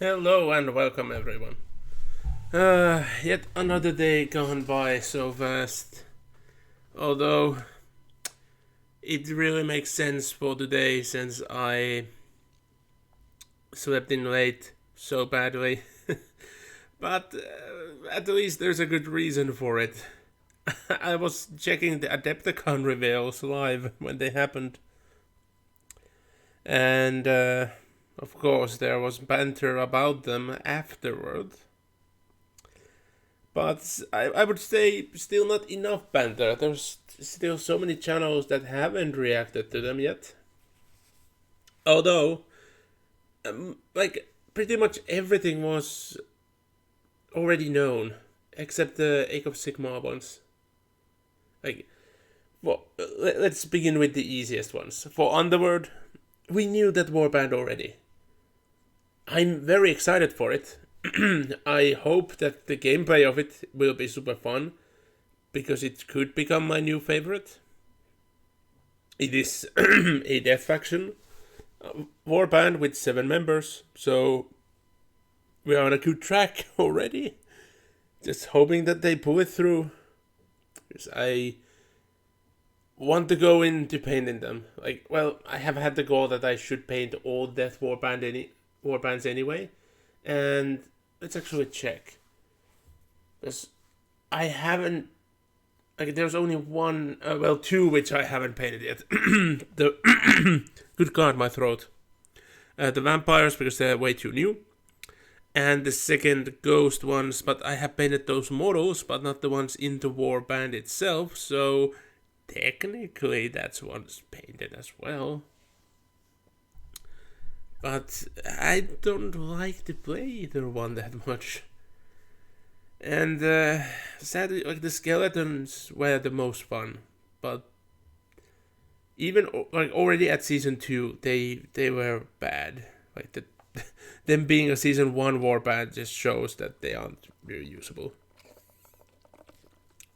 Hello and welcome everyone. Yet another day gone by so fast. Although it really makes sense for today since I slept in late so badly. But at least there's a good reason for it. I was checking the Adepticon reveals live when they happened. And of course there was banter about them afterward. But I would say still not enough banter. There's still so many channels that haven't reacted to them yet. Although, like, pretty much everything was already known, except the Age of Sigmar ones. Like, well, let's begin with the easiest ones. For Underworld, we knew that warband already. I'm very excited for it. I hope that the gameplay of it will be super fun because it could become my new favorite. It is a death faction warband with 7 members, so we are on a good track already. Just hoping that they pull it through. Because I want to go into painting them. Like, well, I have had the goal that I should paint all Death warbands anyway, and let's actually check. Because I haven't. Like, there's only one, two which I haven't painted yet. The good God, my throat. The vampires because they're way too new, and the second ghost ones. But I have painted those models, but not the ones in the warband itself. So technically, that's one's painted as well. But I don't like to play either one that much. And sadly, like the skeletons were the most fun, but even like already at season 2, they were bad. Like them being a season 1 warband just shows that they aren't really usable.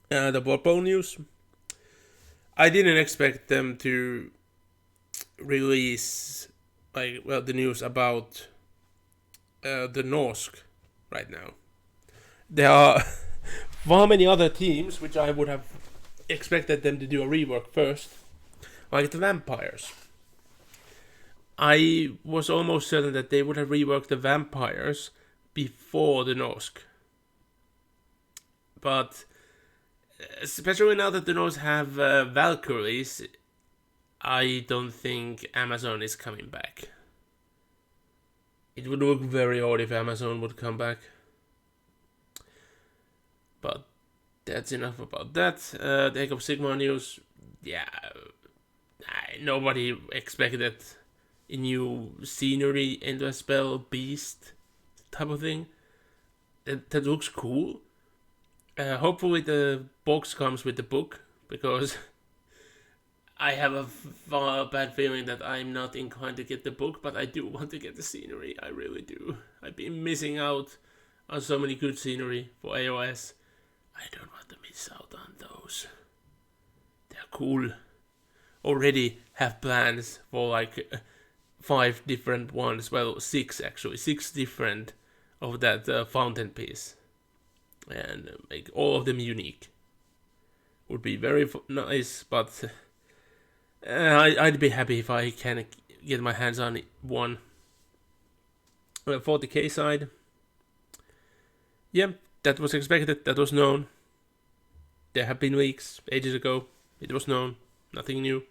The Blood Bowl news, I didn't expect them to release the news about the Norsk right now. There are far many other teams which I would have expected them to do a rework first, like the vampires. I was almost certain that they would have reworked the vampires before the Norsk. But especially now that the Norse have Valkyries, I don't think Amazon is coming back. It would look very odd if Amazon would come back. But that's enough about that. The Age of Sigmar news, yeah, nobody expected a new scenery into a spell beast type of thing. That looks cool. Hopefully the box comes with the book, because I have a bad feeling that I'm not inclined to get the book, but I do want to get the scenery. I really do. I've been missing out on so many good scenery for AOS. I don't want to miss out on those. They're cool. Already have plans for like 5 different ones. Well, 6 actually. 6 different of that fountain piece. And make all of them unique. Would be very nice, but I'd be happy if I can get my hands on one. 40k side. Yeah, that was expected, that was known. There have been leaks ages ago. It was known. Nothing new.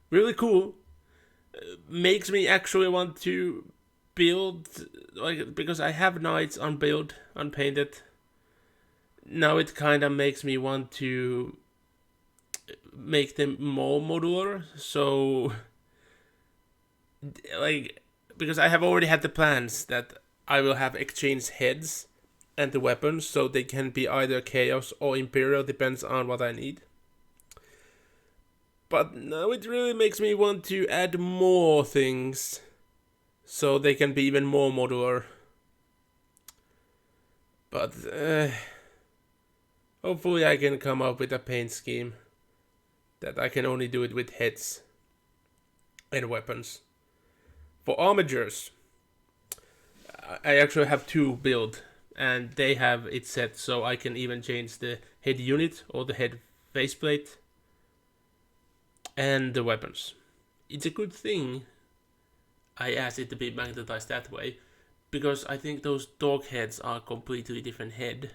Really cool. Makes me actually want to build, like, because I have knights unbuilt, unpainted. Now it kind of makes me want to make them more modular. So, like, because I have already had the plans that I will have exchange heads and the weapons, so they can be either Chaos or Imperial, depends on what I need. But now it really makes me want to add more things, so they can be even more modular. But hopefully I can come up with a paint scheme that I can only do it with heads and weapons. For armigers, I actually have two built, and they have it set so I can even change the head unit or the head faceplate and the weapons. It's a good thing I asked it to be magnetized that way, because I think those dog heads are completely different head.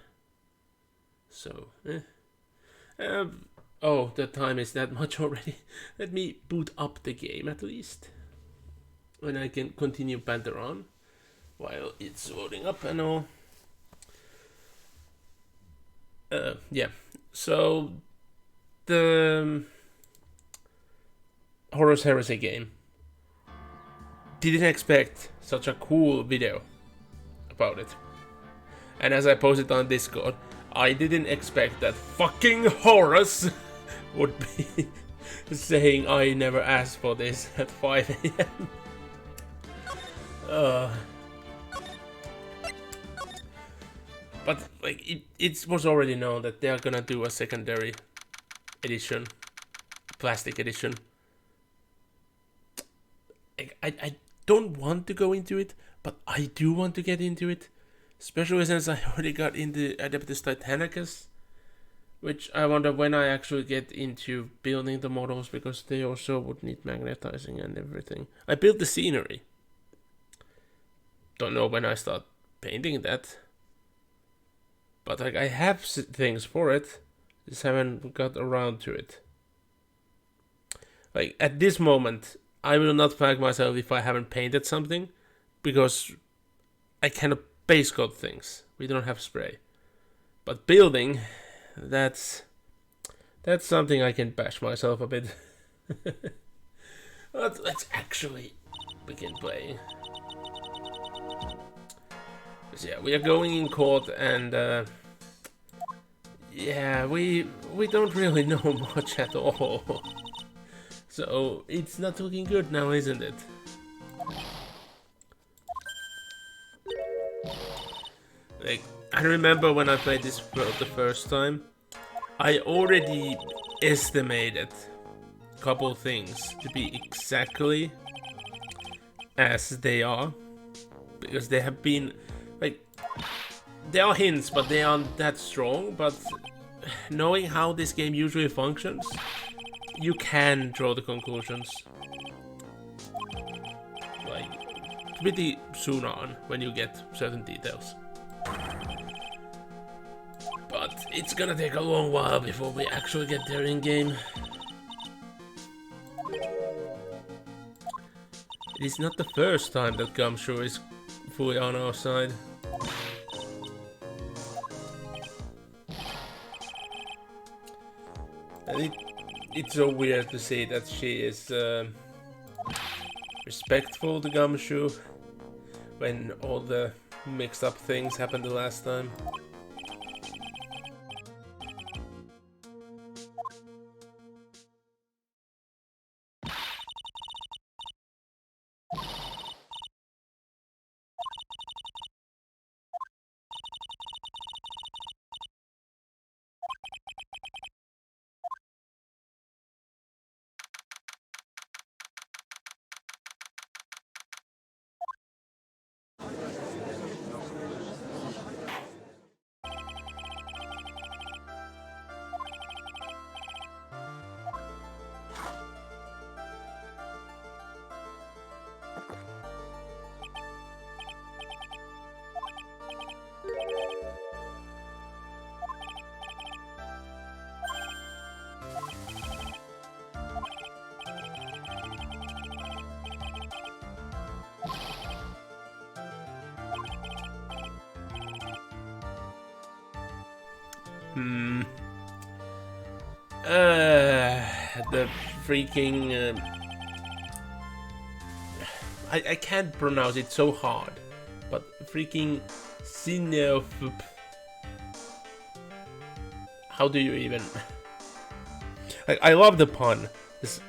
So, oh, the time is that much already. Let me boot up the game at least. And I can continue banter on while it's loading up and all. Yeah, so the Horus Heresy game. Didn't expect such a cool video about it. And as I posted on Discord, I didn't expect that fucking Horus would be saying I never asked for this at 5 a.m. But like it was already known that they are gonna do a secondary edition, plastic edition. I don't want to go into it, but I do want to get into it, especially since I already got into Adeptus Titanicus, which I wonder when I actually get into building the models, because they also would need magnetizing and everything. I built the scenery. Don't know when I start painting that. But like I have things for it, just haven't got around to it. Like at this moment, I will not thank myself if I haven't painted something, because I cannot base coat things. We don't have spray. But building, that's something I can bash myself a bit. Let's actually begin playing. So yeah, we are going in court, and yeah, we don't really know much at all. So it's not looking good now, isn't it? Like, I remember when I played this for the first time, I already estimated a couple things to be exactly as they are, because they have been like, there are hints, but they aren't that strong. But knowing how this game usually functions, you can draw the conclusions like pretty soon on when you get certain details. But it's gonna take a long while before we actually get there in game. It is not the first time that Gumshoe is fully on our side. And it's so weird to see that she is respectful to Gumshoe when all the mixed up things happened the last time. The freaking I can't pronounce it, so hard, but freaking Sineof. How do you even? I love the pun, this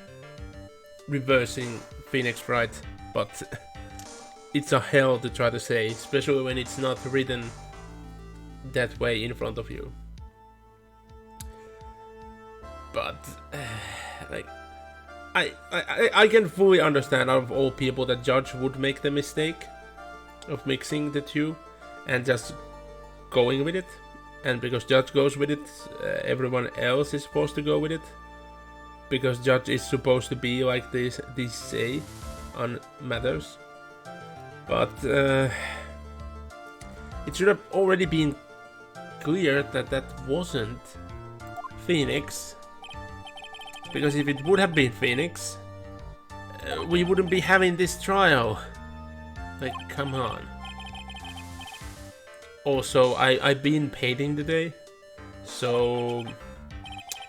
reversing Phoenix Wright, but it's a hell to try to say, especially when it's not written that way in front of you. But like, I can fully understand out of all people that Judge would make the mistake. of mixing the two and just going with it. And because Judge goes with it, everyone else is supposed to go with it. Because Judge is supposed to be like this say on matters. But it should have already been clear that that wasn't Phoenix. Because if it would have been Phoenix, we wouldn't be having this trial. Like, come on. Also, I've been painting today, so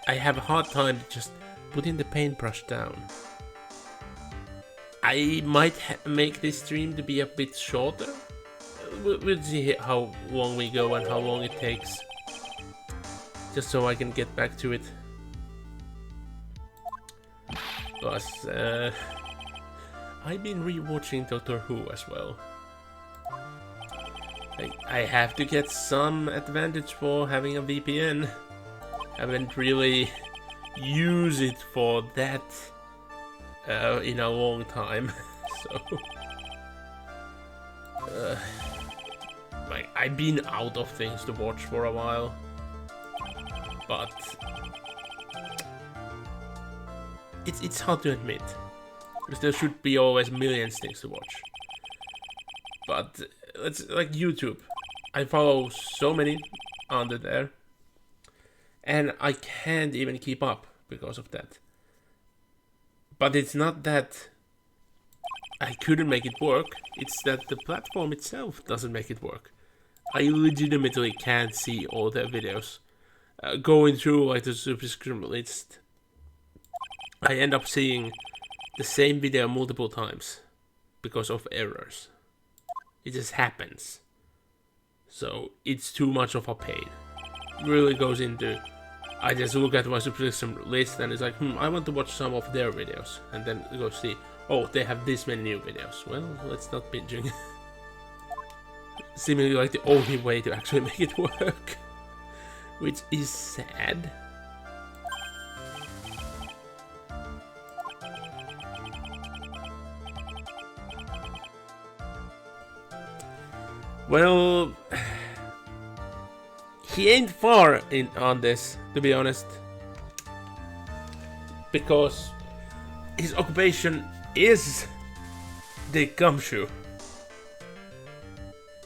I have a hard time just putting the paintbrush down. I might make this stream to be a bit shorter. We'll see how long we go and how long it takes. Just so I can get back to it. Plus, I've been rewatching Doctor Who as well. I have to get some advantage for having a VPN. Haven't really used it for that in a long time. So, I've been out of things to watch for a while, but it's hard to admit because there should be always millions things to watch. But it's like YouTube. I follow so many under there, and I can't even keep up because of that. But it's not that I couldn't make it work, it's that the platform itself doesn't make it work. I legitimately can't see all their videos. Going through like the subscription list, I end up seeing the same video multiple times because of errors. It just happens. So it's too much of a pain. It really goes into, I just look at my subscription list and it's like, I want to watch some of their videos. And then go see, oh, they have this many new videos. Well, let's not binging. Seemingly like the only way to actually make it work. Which is sad. Well, he ain't far in on this, to be honest, because his occupation is the gumshoe.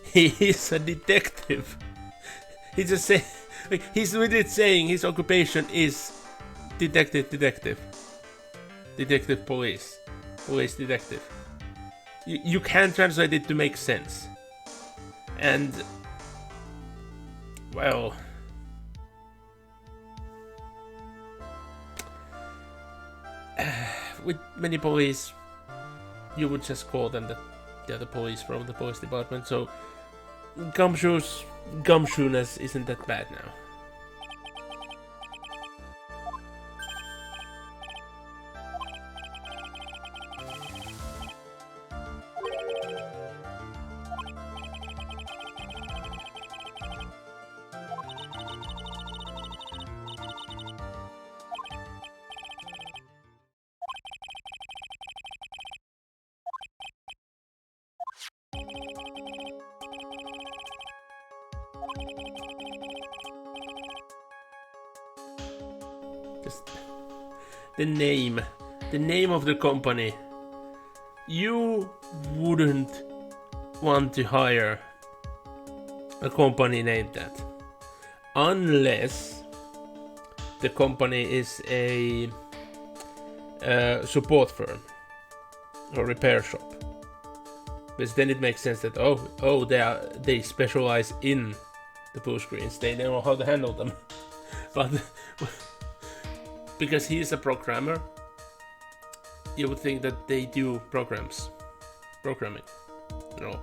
He is a detective. He just say, like, he's literally saying his occupation is detective, police detective. You can't translate it to make sense. And, well, with many police, you would just call them they're the police from the police department, so gumshoeness isn't that bad now. Just the name of the company. You wouldn't want to hire a company named that unless the company is a support firm or repair shop, because then it makes sense that they specialize in the blue screens, they know how to handle them. But because he is a programmer, you would think that they do programming. No.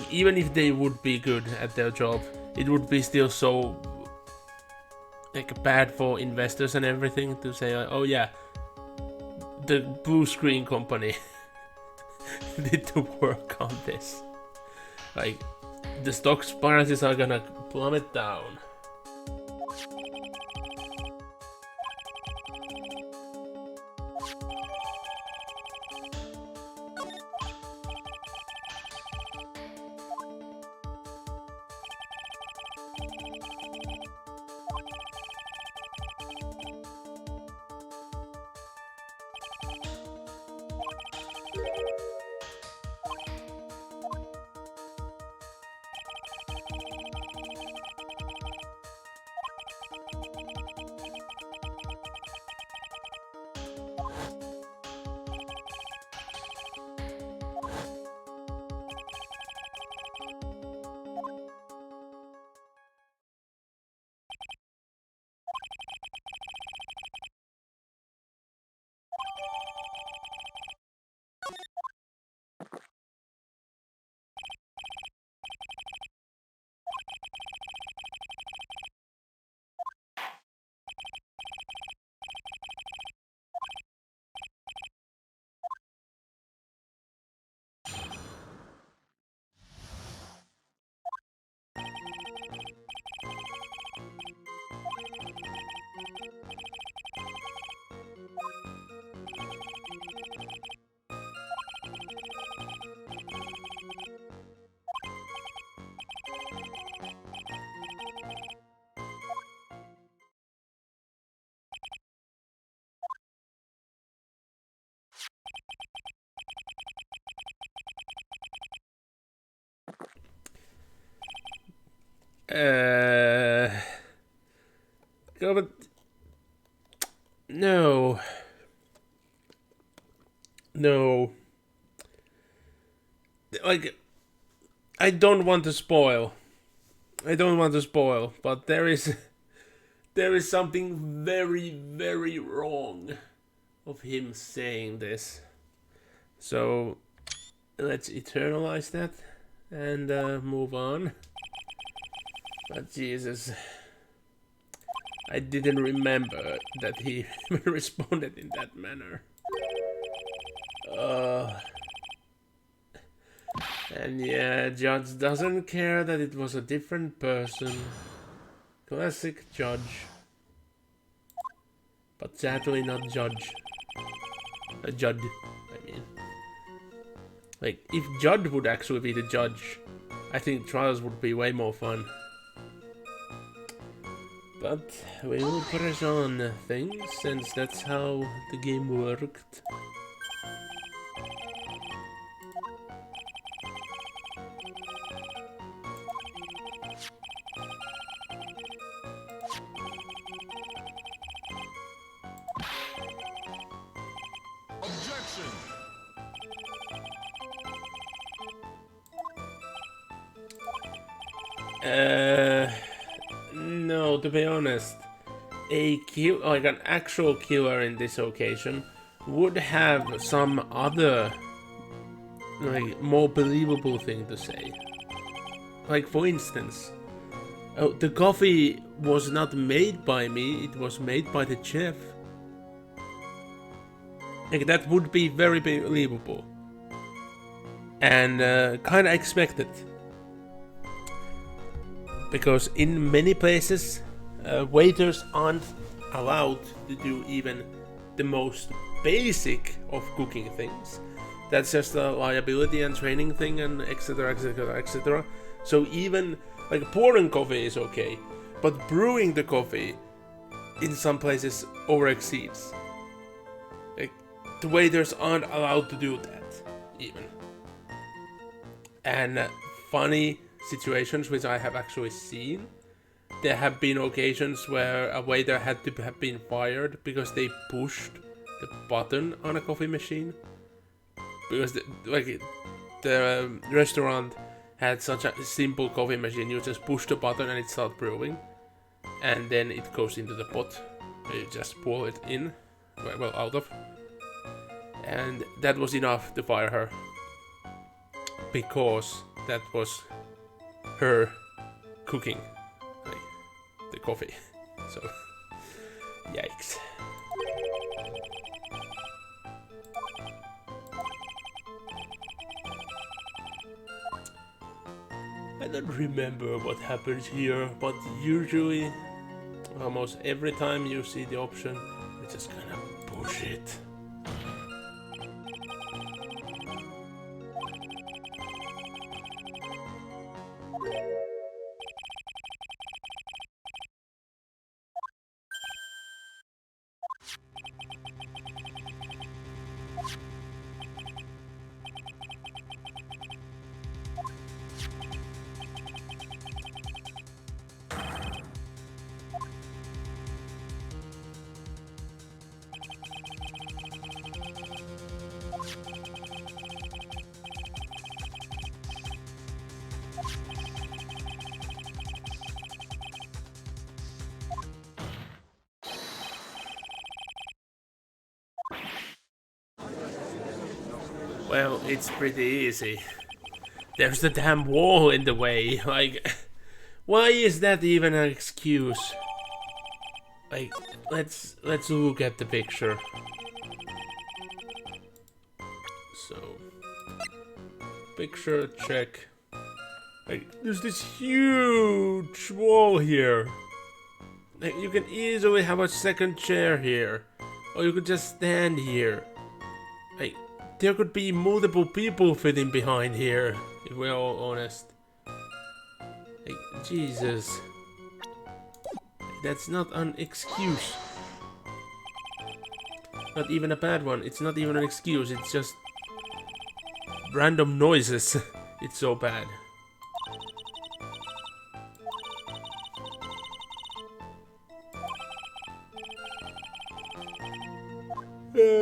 Even if they would be good at their job, it would be still so bad for investors and everything to say, oh yeah, the blue screen company need to work on this. Like, the stock prices are gonna plummet down. Go, but no, no. Like, I don't want to spoil. But there is something very, very wrong of him saying this. So let's eternalize that and move on. But Jesus, I didn't remember that he responded in that manner. And yeah, Judge doesn't care that it was a different person. Classic Judge. But sadly not Judge. A Judd, I mean. Like, if Judd would actually be the judge, I think trials would be way more fun. But we will press on things, since that's how the game worked. Objection! No, to be honest, like an actual killer in this occasion would have some other, like, more believable thing to say. Like, for instance, oh, the coffee was not made by me, it was made by the chef. Like, that would be very believable. And kinda expected. Because in many places, waiters aren't allowed to do even the most basic of cooking things. That's just a liability and training thing, and etc, etc, etc. So even, like, pouring coffee is okay, but brewing the coffee in some places overexceeds. Like, the waiters aren't allowed to do that, even. And funny situations which I have actually seen, there have been occasions where a waiter had to have been fired because they pushed the button on a coffee machine. Because the restaurant had such a simple coffee machine, you just push the button and it starts brewing. And then it goes into the pot. You just pour it in, well, out of. And that was enough to fire her. Because that was her cooking, like, the coffee. So, yikes. I don't remember what happens here, but usually, almost every time you see the option, you just kind of push it. Well, it's pretty easy. There's the damn wall in the way. Like, why is that even an excuse? Like, let's look at the picture. So, picture check. Like, there's this huge wall here. Like, you can easily have a second chair here, or you could just stand here. Like, there could be multiple people fitting behind here, if we're all honest. Like, Jesus. That's not an excuse. Not even a bad one. It's not even an excuse. It's just random noises. It's so bad.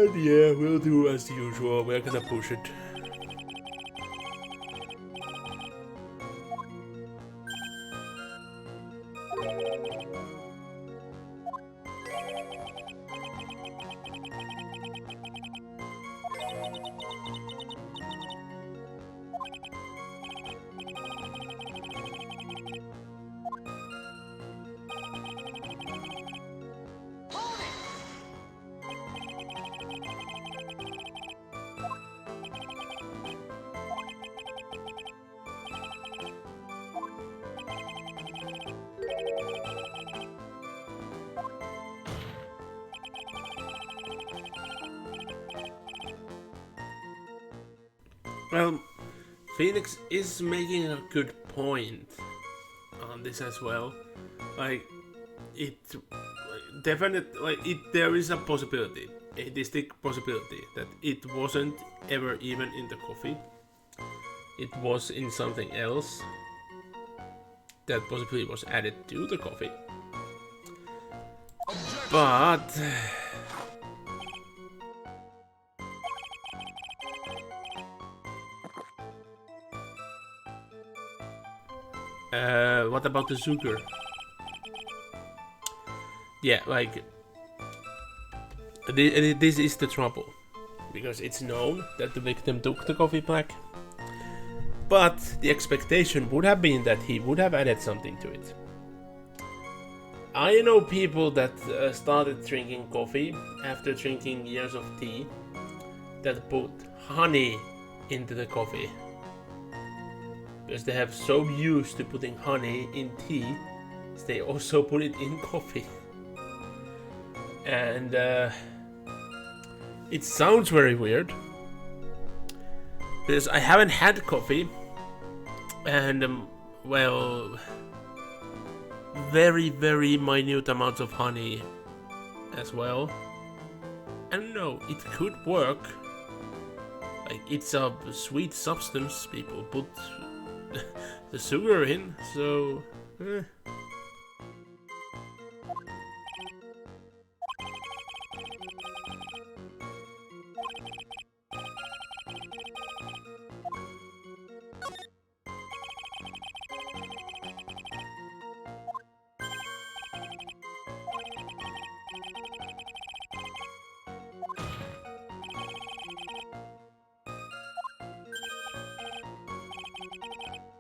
And yeah, we'll do as usual. We're gonna push it. Well, Phoenix is making a good point on this as well. Like, it definitely, like, there is a possibility, a distinct possibility, that it wasn't ever even in the coffee. It was in something else that possibly was added to the coffee. But what about the sugar? Yeah, like, this is the trouble, because it's known that the victim took the coffee black, but the expectation would have been that he would have added something to it. I know people that started drinking coffee after drinking years of tea that put honey into the coffee, because they have so used to putting honey in tea, they also put it in coffee. And it sounds very weird, because I haven't had coffee, and well, very, very minute amounts of honey as well. And no, it could work. Like, it's a sweet substance, people put the sugar in, so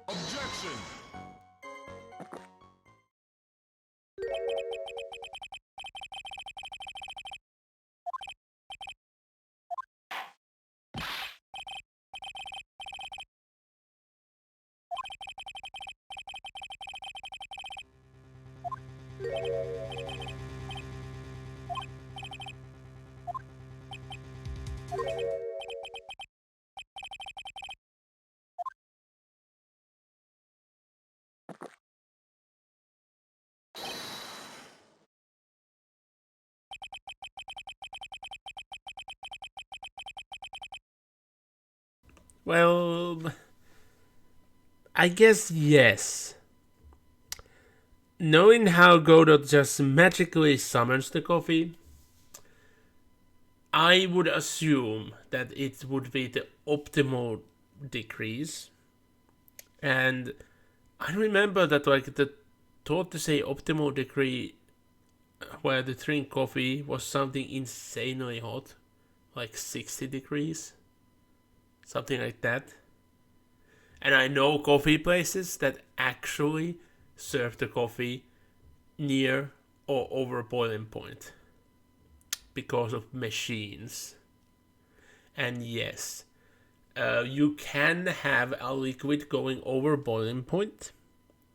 Objection! well, I guess yes. Knowing how Godot just magically summons the coffee, I would assume that it would be the optimal decrease. And I remember that, like, the thought to say optimal degree where the drink coffee was something insanely hot, like 60 degrees, something like that. And I know coffee places that actually serve the coffee near or over boiling point because of machines. And yes, you can have a liquid going over boiling point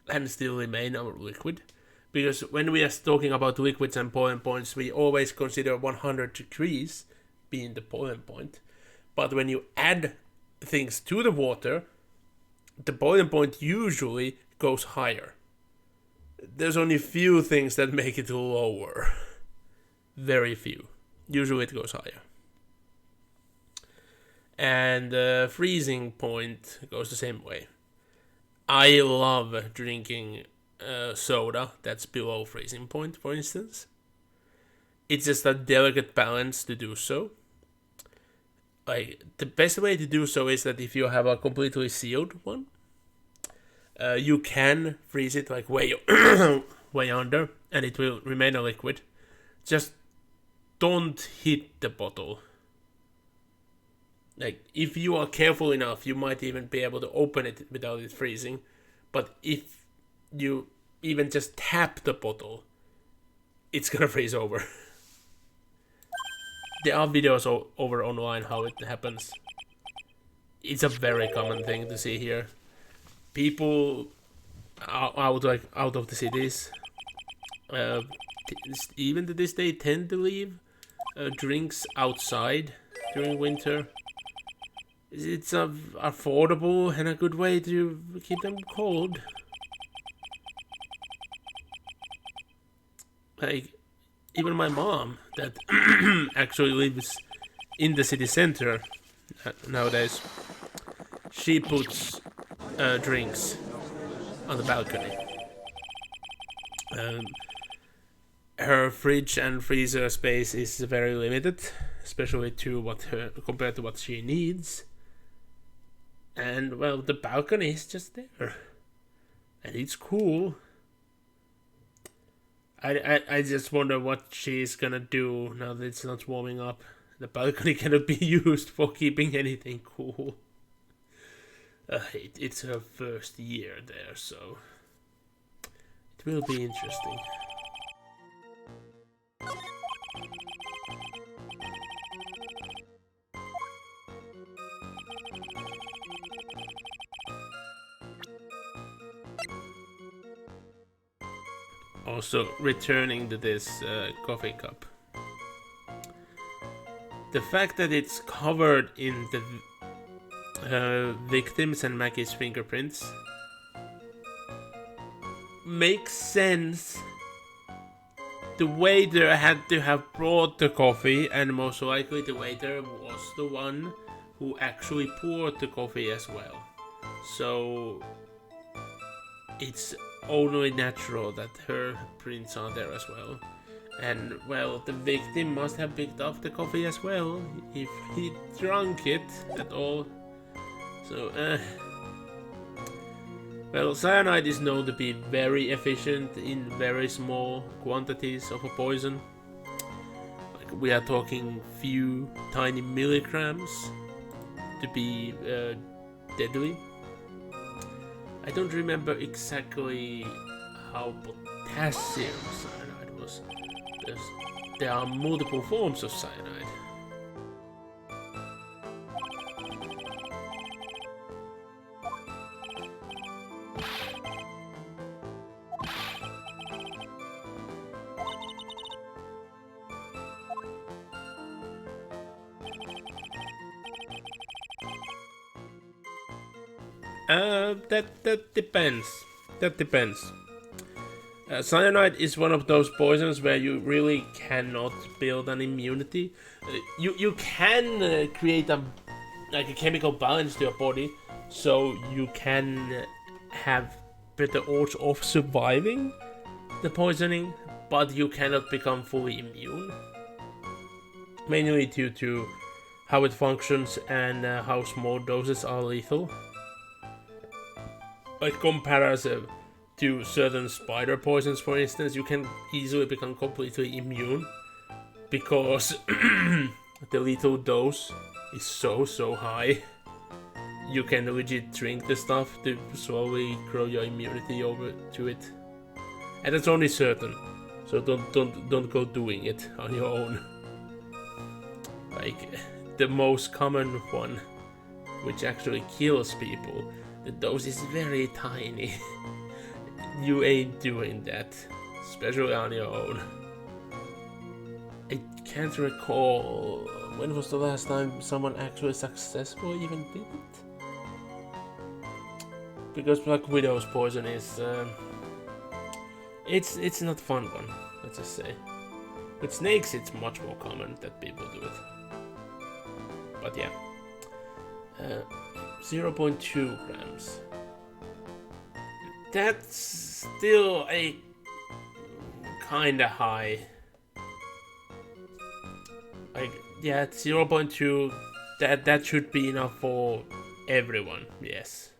and still remain a liquid, because when we are talking about liquids and boiling points, we always consider 100 degrees being the boiling point. But when you add things to the water, the boiling point usually goes higher. There's only few things that make it lower. Very few. Usually it goes higher. And freezing point goes the same way. I love drinking soda that's below freezing point, for instance. It's just a delicate balance to do so. Like, the best way to do so is that if you have a completely sealed one, you can freeze it like way way under, and it will remain a liquid. Just don't hit the bottle. Like, if you are careful enough, you might even be able to open it without it freezing. But if you even just tap the bottle, it's gonna freeze over. There are videos over online how it happens. It's a very common thing to see here. People out of the cities, even to this day, tend to leave drinks outside during winter. It's affordable and a good way to keep them cold. Like, even my mom, that actually lives in the city center nowadays, she puts drinks on the balcony. Her fridge and freezer space is very limited, especially compared to what she needs. And well, the balcony is just there, and it's cool. I just wonder what she's gonna do now that it's not warming up. The balcony cannot be used for keeping anything cool. It's her first year there, so it will be interesting. Also, returning to this coffee cup. The fact that it's covered in the victims and Maggie's fingerprints makes sense. The waiter had to have brought the coffee, and most likely the waiter was the one who actually poured the coffee as well. So it's only natural that her prints are there as well. And well, the victim must have picked up the coffee as well if he drank it at all. So, well, cyanide is known to be very efficient in very small quantities of a poison. Like, we are talking few tiny milligrams to be deadly. I don't remember exactly how potassium cyanide was. There are multiple forms of cyanide. That depends. That depends. Cyanide is one of those poisons where you really cannot build an immunity. You can create a chemical balance to your body, so you can have better odds of surviving the poisoning, but you cannot become fully immune. Mainly due to how it functions and how small doses are lethal. Like comparison to certain spider poisons, for instance, you can easily become completely immune because the lethal dose is so high. You can legit drink the stuff to slowly grow your immunity over to it, and that's only certain. So don't go doing it on your own. Like the most common one, which actually kills people, the dose is very tiny. You ain't doing that, especially on your own. I can't recall when was the last time someone actually successfully even did it. Because Black Widow's poison is it's not fun one, let's just say. With snakes, it's much more common that people do it. But yeah, 0.2 grams. That's still a kinda high. Like, yeah, 0.2 that should be enough for everyone. Yes,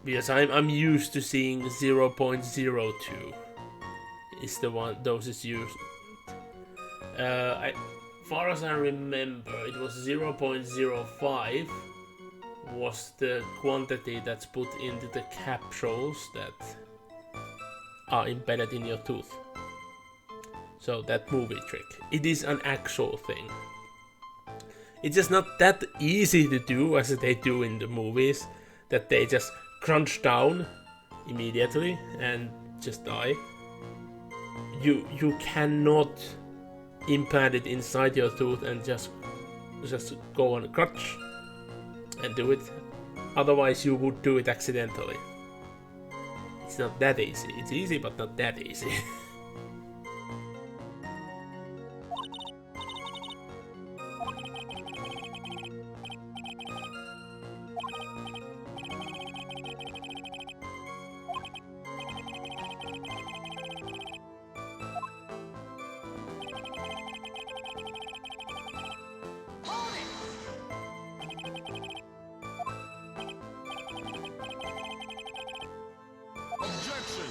because I'm used to seeing 0.02 is the one those is used. Far as I remember, it was 0.05 was the quantity that's put into the capsules that are embedded in your tooth. So that movie trick, it is an actual thing. It's just not that easy to do as they do in the movies, that they just crunch down immediately and just die. You cannot implant it inside your tooth and just go on a crutch and do it. Otherwise you would do it accidentally. It's not that easy. It's easy but not that easy. Objection!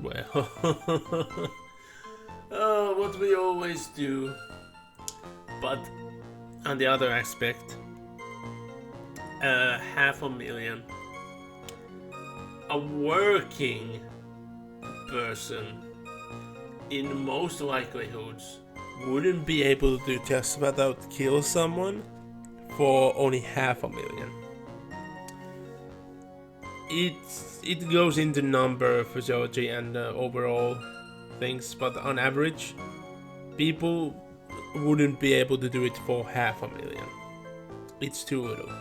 Well, what we always do. But on the other aspect, 500,000. A working person, in most likelihoods, wouldn't be able to just flat out kill someone for only 500,000. It goes into number, physiology, and overall things, but on average, people wouldn't be able to do it for 500,000. It's too little.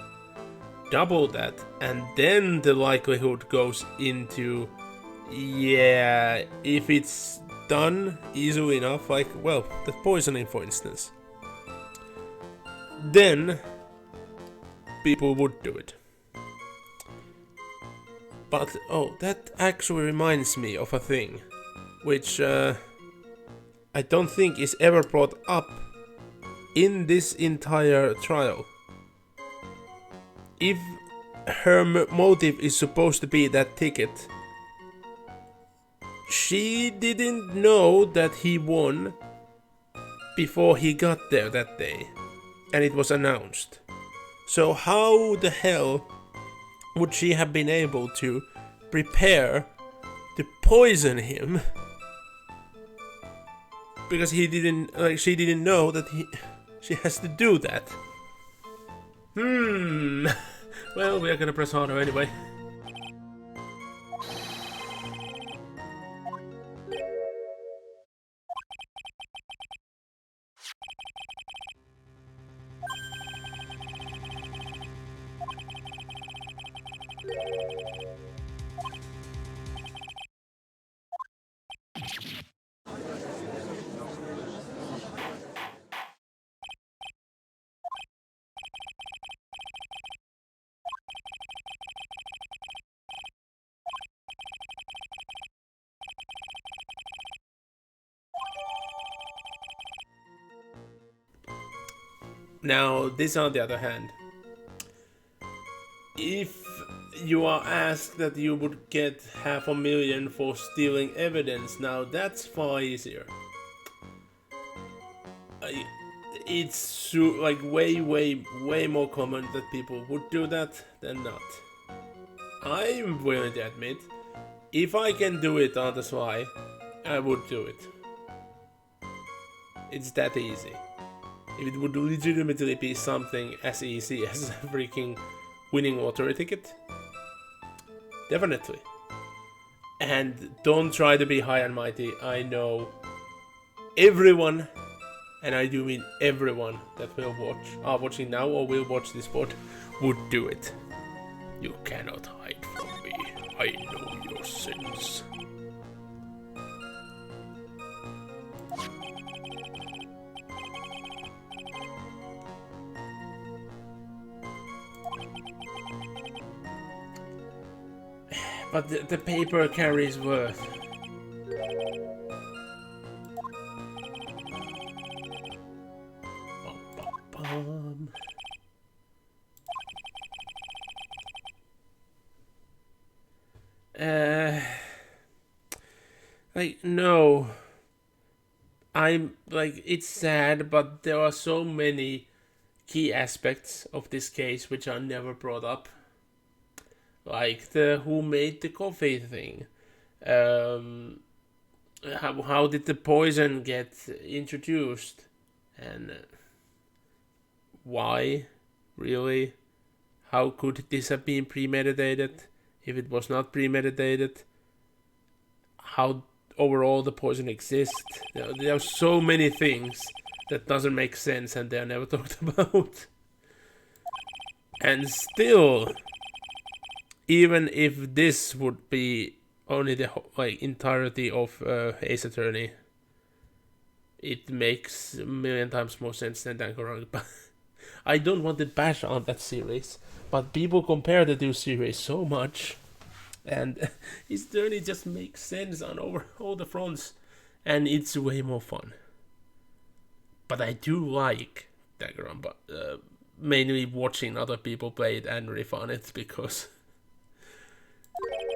Double that, and then the likelihood goes into, yeah, if it's done easily enough, like, well, the poisoning for instance, then people would do it. But, oh, that actually reminds me of a thing, which I don't think is ever brought up in this entire trial. If her motive is supposed to be that ticket, she didn't know that he won before he got there that day, and it was announced. So how the hell would she have been able to prepare to poison him? Because he didn't, like, she didn't know that she has to do that. Well, we are gonna press harder anyway. Now, this on the other hand, if you are asked that you would get 500,000 for stealing evidence, now that's far easier. It's like way more common that people would do that than not. I'm willing to admit, if I can do it on the fly, I would do it. It's that easy. If it would legitimately be something as easy as a freaking winning lottery ticket, definitely. And don't try to be high and mighty. I know everyone, and I do mean everyone that will are watching now or will watch this pod, would do it. You cannot hide from me. I know your sins. But the paper carries worth. Like, no. I'm, like, it's sad, but there are so many key aspects of this case which are never brought up. Like the who made the coffee thing. How did the poison get introduced? And why? Really? How could this have been premeditated? If it was not premeditated, how overall the poison exists? There are so many things that doesn't make sense and they're never talked about. And still, even if this would be only the entirety of Ace Attorney, it makes a million times more sense than Danganronpa. I don't want to bash on that series, but people compare the two series so much, and Ace Attorney just makes sense on over all the fronts, and it's way more fun. But I do like Danganronpa, mainly watching other people play it and riff on it, because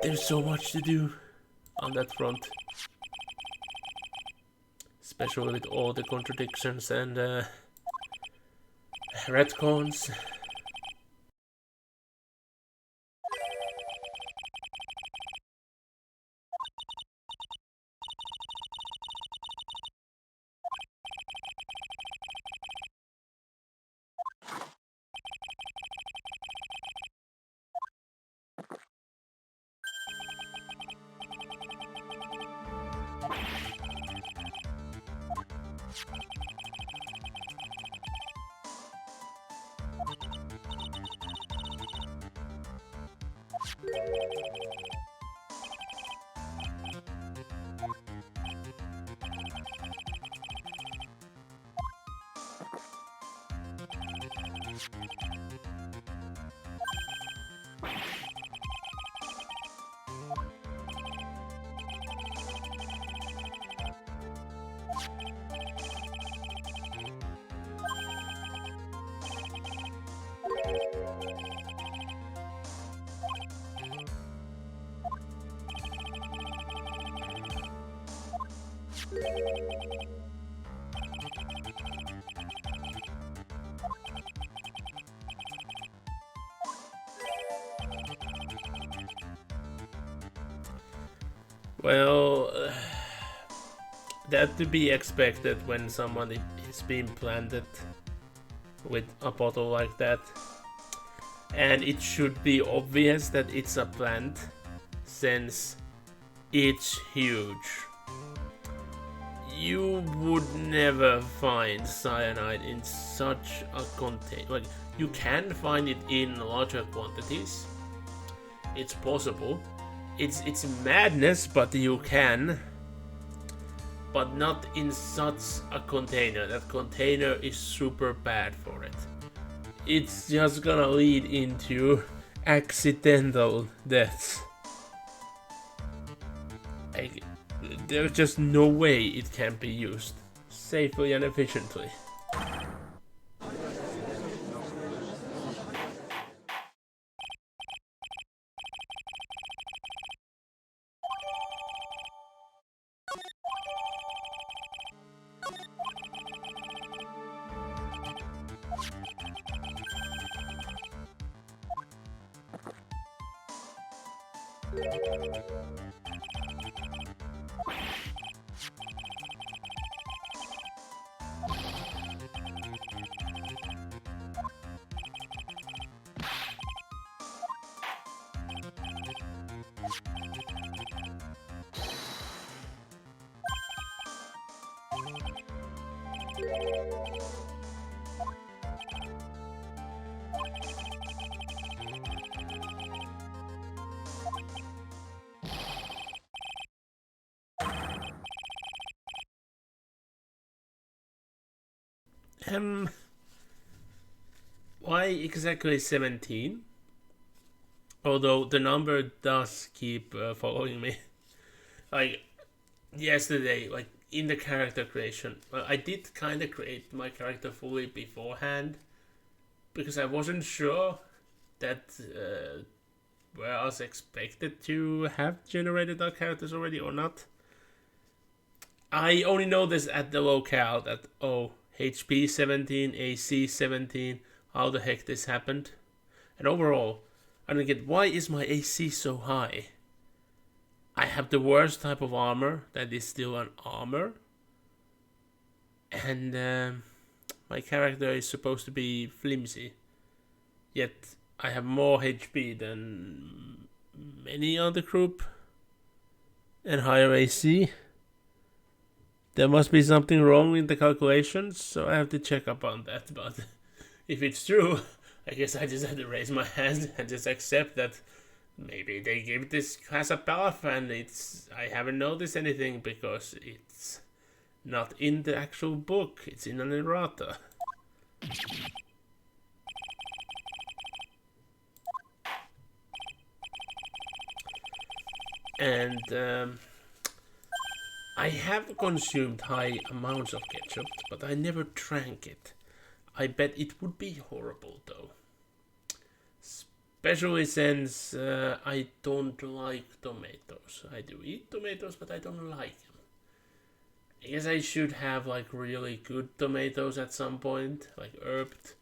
there's so much to do on that front. Especially with all the contradictions and retcons. Well, that to be expected when someone is being planted with a bottle like that. And it should be obvious that it's a plant, since it's huge. You would never find cyanide in such a container. Like, you can find it in larger quantities. It's possible. It's madness, but you can. But not in such a container. That container is super bad for it. It's just gonna lead into accidental deaths. Like, there's just no way it can be used safely and efficiently. Um, why exactly 17? Although the number does keep following me. Like yesterday, like in the character creation, I did kind of create my character fully beforehand because I wasn't sure that where I was expected to have generated our characters already or not. I only noticed at the locale that HP 17, AC 17, how the heck this happened. And overall, I don't get why is my AC so high? I have the worst type of armor that is still an armor. And my character is supposed to be flimsy. Yet I have more HP than many other group. And higher AC. There must be something wrong in the calculations, so I have to check up on that. But if it's true, I guess I just have to raise my hand and just accept that maybe they give this class a buff and I haven't noticed anything because it's not in the actual book, it's in an errata. And I have consumed high amounts of ketchup, but I never drank it. I bet it would be horrible though. Especially since I don't like tomatoes. I do eat tomatoes, but I don't like them. I guess I should have like really good tomatoes at some point, like herbed,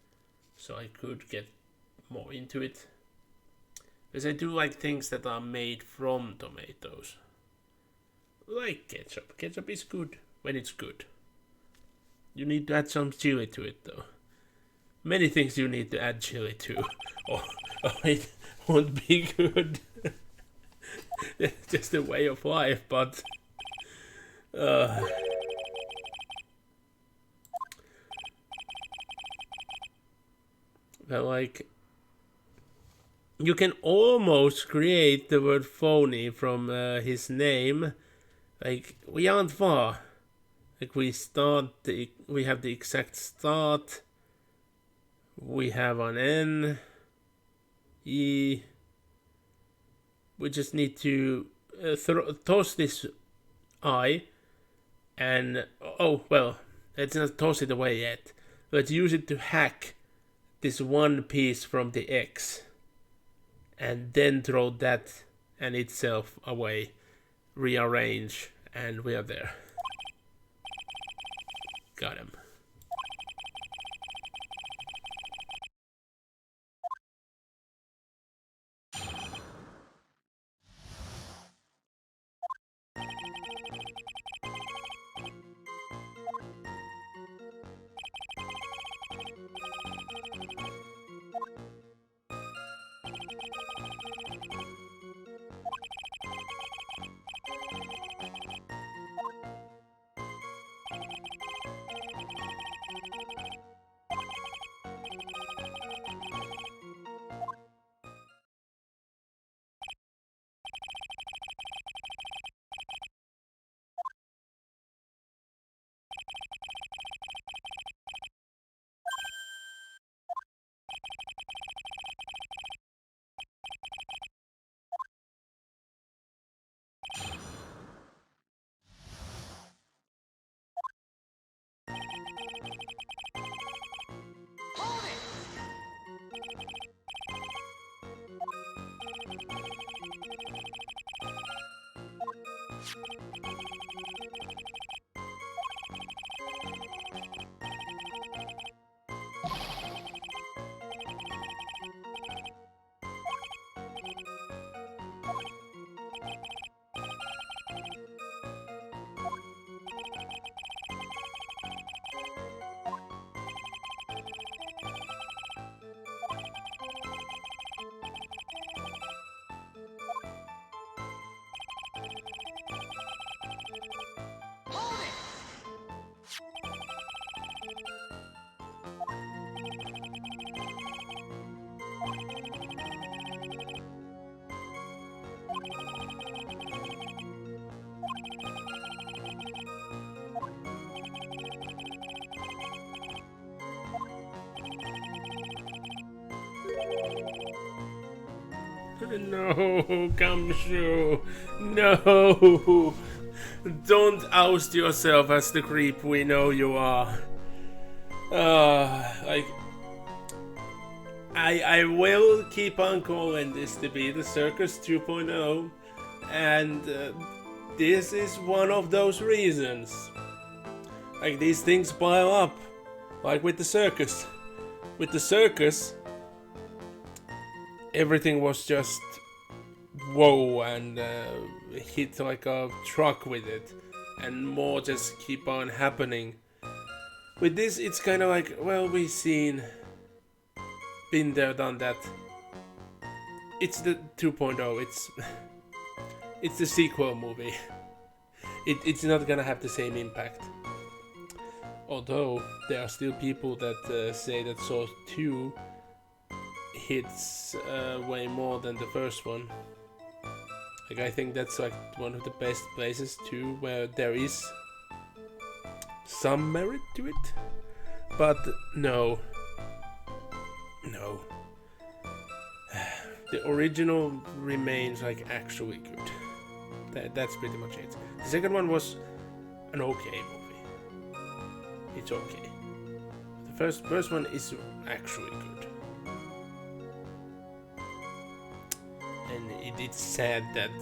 so I could get more into it. Because I do like things that are made from tomatoes. Like ketchup. Ketchup is good when it's good. You need to add some chili to it though. Many things you need to add chili to, or it won't be good. It's just a way of life, but but like you can almost create the word phony from his name. Like we aren't far. Like we have the exact start. We have an N, E. We just need to toss this I, and let's not toss it away yet. Let's use it to hack this one piece from the X, and then throw that and itself away, rearrange, and we are there. Got him. No, Gumshoe. No. Don't oust yourself as the creep we know you are. Like, I will keep on calling this to be the Circus 2.0, and this is one of those reasons. Like, these things pile up, like with the circus. With the circus, everything was just whoa and hit like a truck with it, and more just keep on happening. With this, it's kind of like, well, we've been there, done that. It's the 2.0. It's the sequel movie. It's not gonna have the same impact. Although there are still people that say that Saw 2 hits way more than the first one. Like, I think that's like one of the best places too, where there is some merit to it. But no. The original remains like actually good. That's pretty much it. The second one was an okay movie. It's okay. The first one is actually good. And it's sad that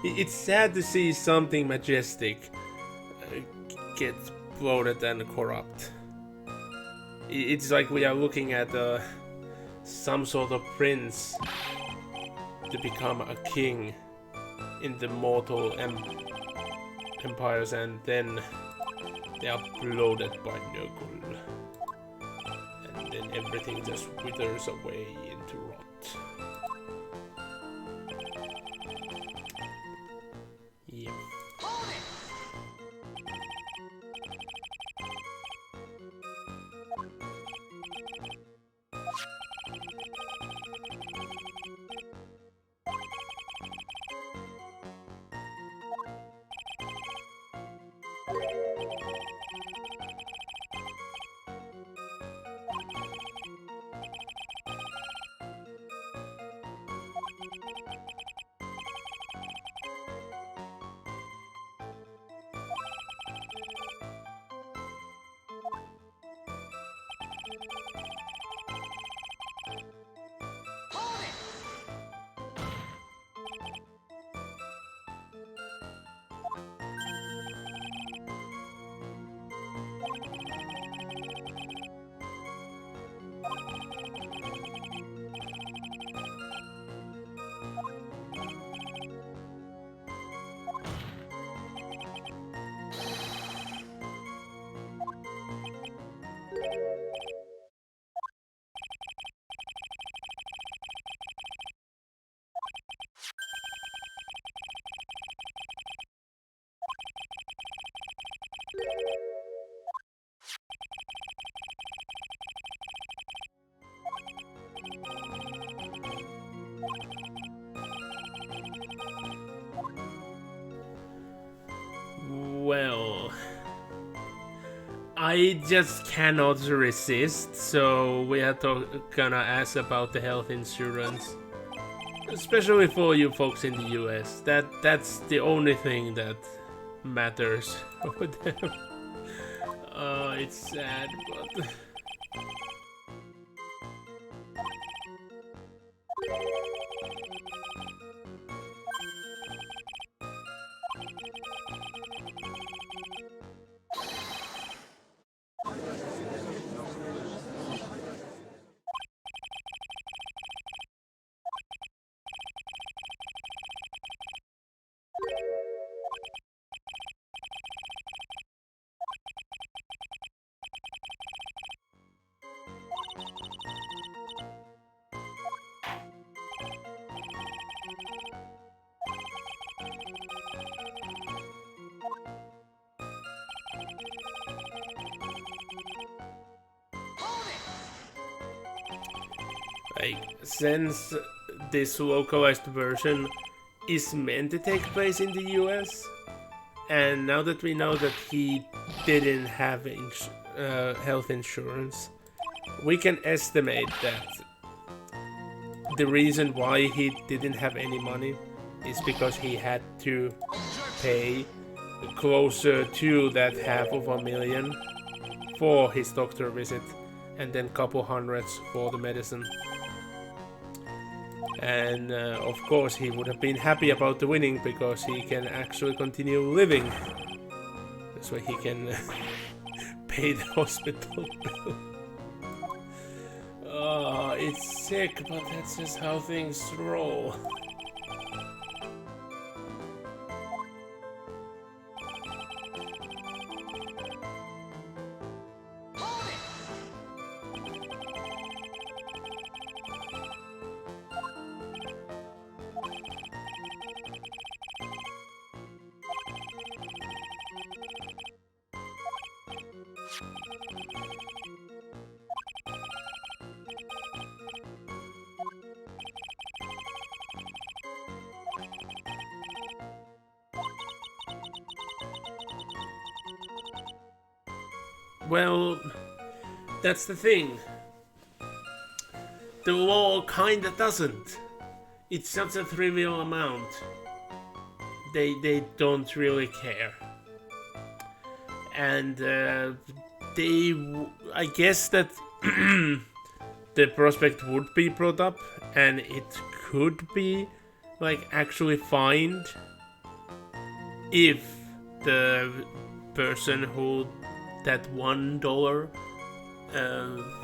it's sad to see something majestic get bloated and corrupt. It's like we are looking at some sort of prince to become a king in the mortal empires, and then they are bloated by Nurgle, and then everything just withers away into rot. Yep. Well, I just cannot resist, so we are gonna ask about the health insurance. Especially for you folks in the US. That's the only thing that matters over there. It's sad, but... Like, since this localized version is meant to take place in the US, and now that we know that he didn't have health insurance, we can estimate that the reason why he didn't have any money is because he had to pay closer to that $500,000 for his doctor visit, and then couple hundreds for the medicine. And of course he would have been happy about the winning because he can actually continue living. This way he can pay the hospital bill. Oh, it's sick, but that's just how things roll. Well, that's the thing. The law kinda doesn't. It's such a trivial amount. They don't really care. And I guess that the prospect would be brought up and it could be like actually fined if the person who that $1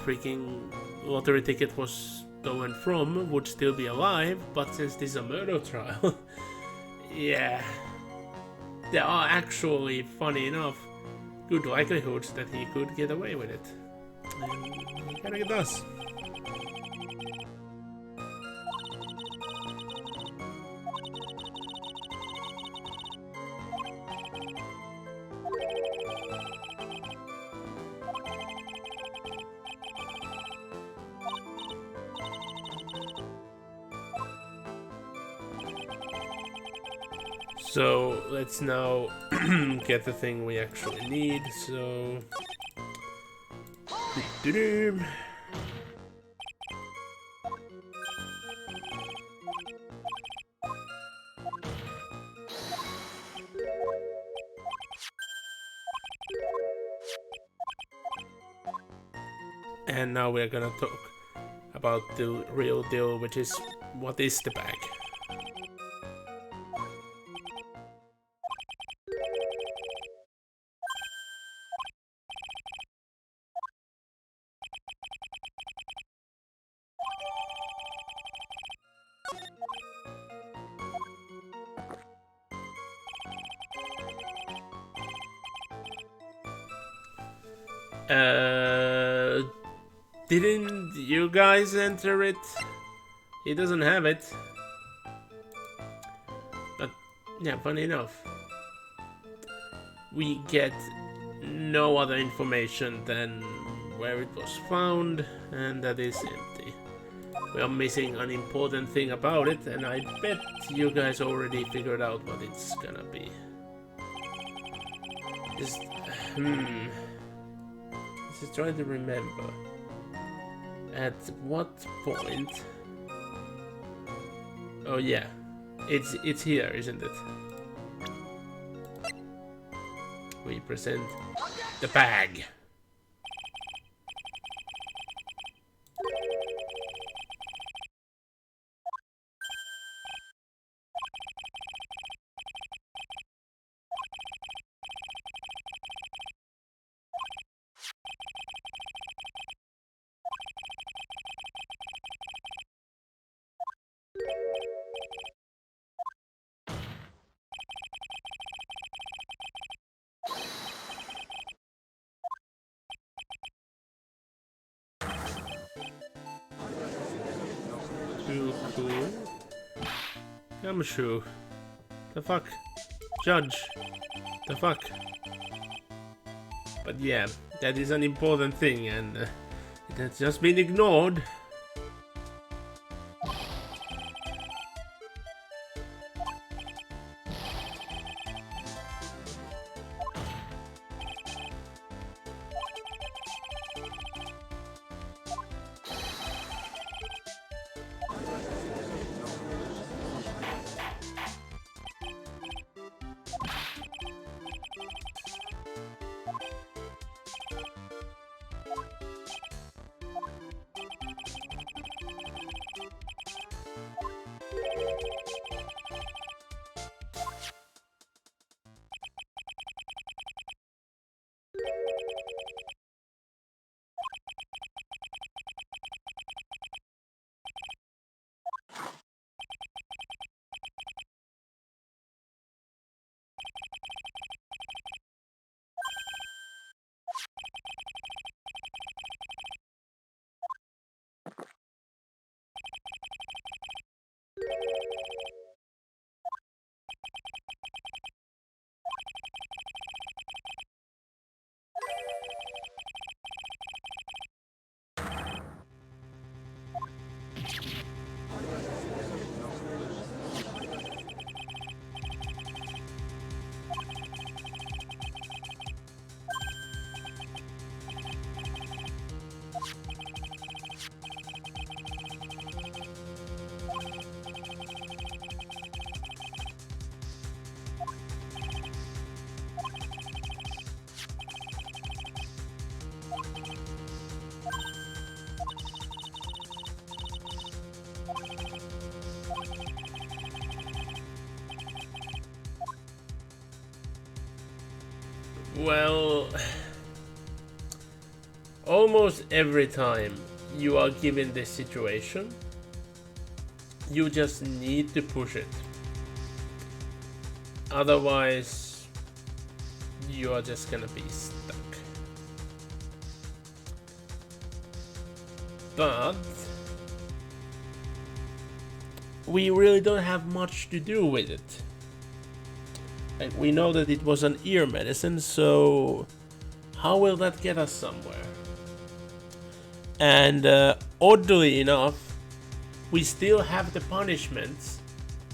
freaking lottery ticket was stolen from would still be alive, but since this is a murder trial, yeah, there are actually, funny enough, good likelihoods that he could get away with it. And he kinda does. So let's now get the thing we actually need. So and now we're gonna talk about the real deal, which is what is the bag? Didn't you guys enter it? He doesn't have it. But, yeah, funny enough, we get no other information than where it was found, and that is empty. We are missing an important thing about it, and I bet you guys already figured out what it's gonna be. Just trying to remember. At what point? Oh yeah, it's here, isn't it? We present the bag. Cool. Gumshoe. The fuck? Judge. The fuck? But yeah, that is an important thing, and it has just been ignored. Well, almost every time you are given this situation, you just need to push it. Otherwise, you are just gonna be stuck. But we really don't have much to do with it. Like, we know that it was an ear medicine, so how will that get us somewhere? And oddly enough, we still have the punishments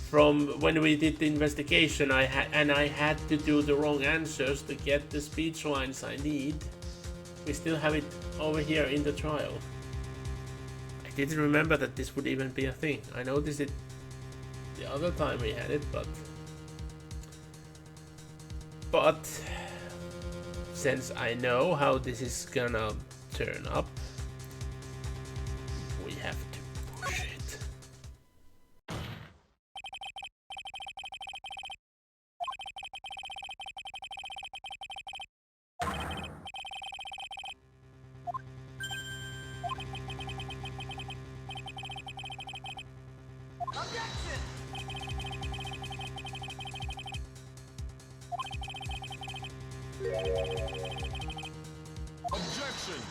from when we did the investigation. I had to do the wrong answers to get the speech lines I need. We still have it over here in the trial. I didn't remember that this would even be a thing. I noticed it the other time we had it, but since I know how this is gonna turn up, we have to push it. Objection.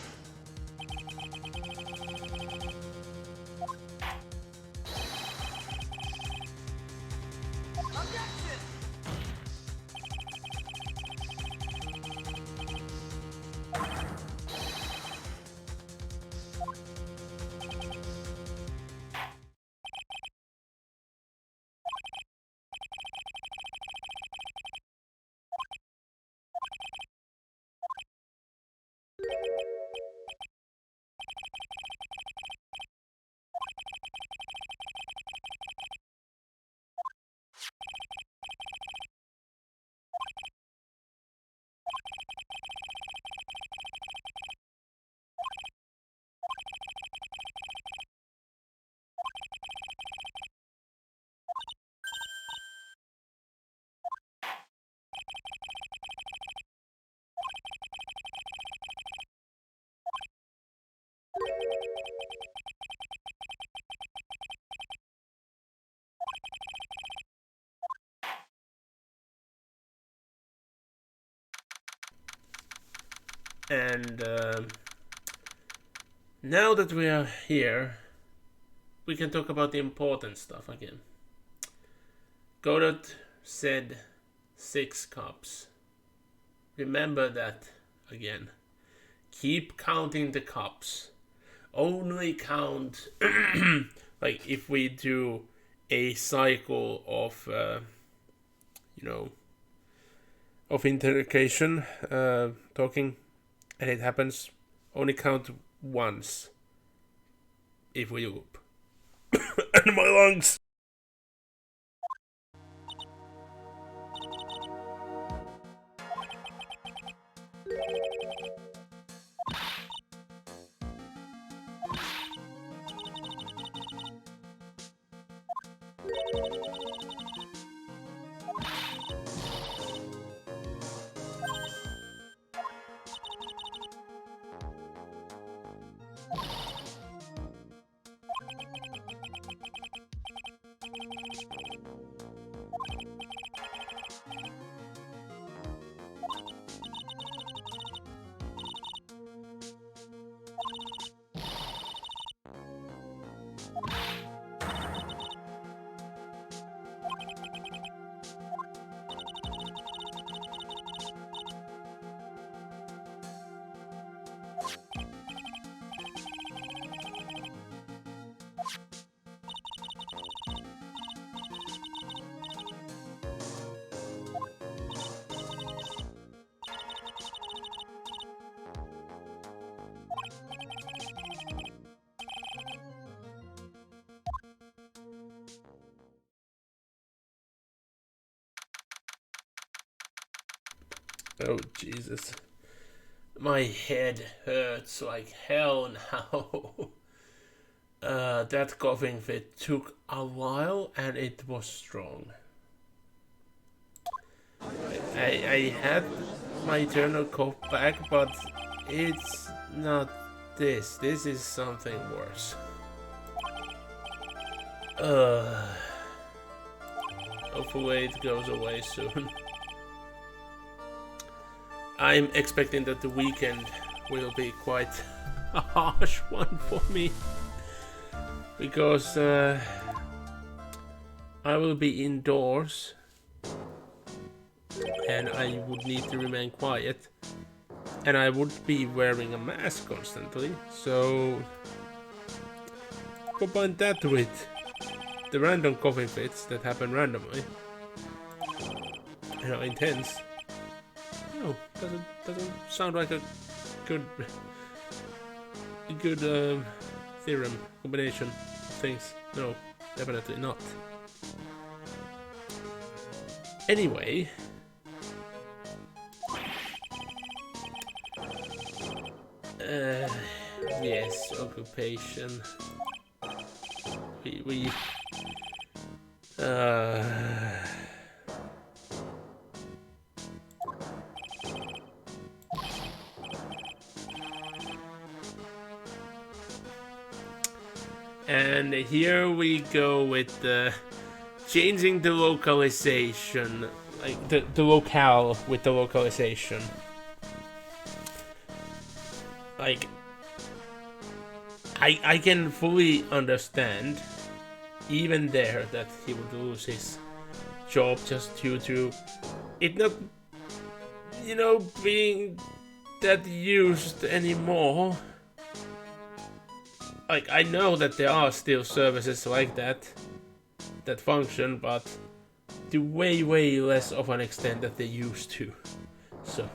And now that we are here, we can talk about the important stuff again. Godot said 6 cups. Remember that again. Keep counting the cups. Only count like if we do a cycle of of interrogation, talking, and it happens, only count once if we whoop. And my lungs. Oh, Jesus. My head hurts like hell now. That coughing fit took a while and it was strong. I had my eternal cop back, but it's not this. This is something worse. Hopefully it goes away soon. I'm expecting that the weekend will be quite a harsh one for me. Because I will be indoors. And I would need to remain quiet. And I would be wearing a mask constantly. So combine that with the random coughing fits that happen randomly. You know, intense. No, doesn't sound like a good theorem combination of things. No, definitely not. Anyway, yes, occupation. We and here we go with changing the localization, like the locale with the localization. Like, I can fully understand, even there, that he would lose his job just due to it not, you know, being that used anymore. Like, I know that there are still services like that function, but to way less of an extent that they used to. So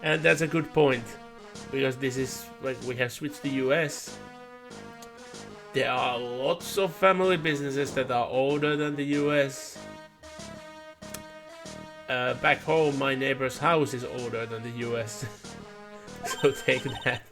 and that's a good point, because this is like we have switched to US. There are lots of family businesses that are older than the US. Back home, my neighbor's house is older than the US. So take that.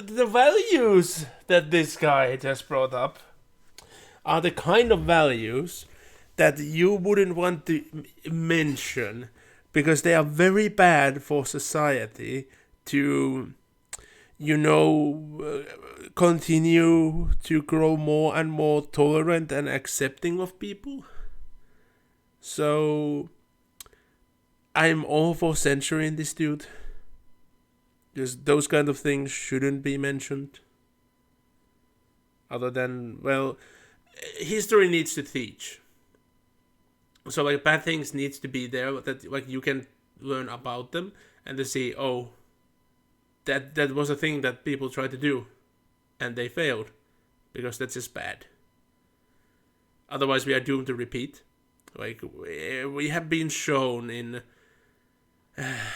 The values that this guy just brought up are the kind of values that you wouldn't want to mention, because they are very bad for society to, you know, continue to grow more and more tolerant and accepting of people. So I'm all for censoring this dude. Just those kind of things shouldn't be mentioned. Other than, well, history needs to teach. So like bad things needs to be there that like you can learn about them and to see, oh, that was a thing that people tried to do and they failed, because that's just bad. Otherwise we are doomed to repeat. Like we have been shown in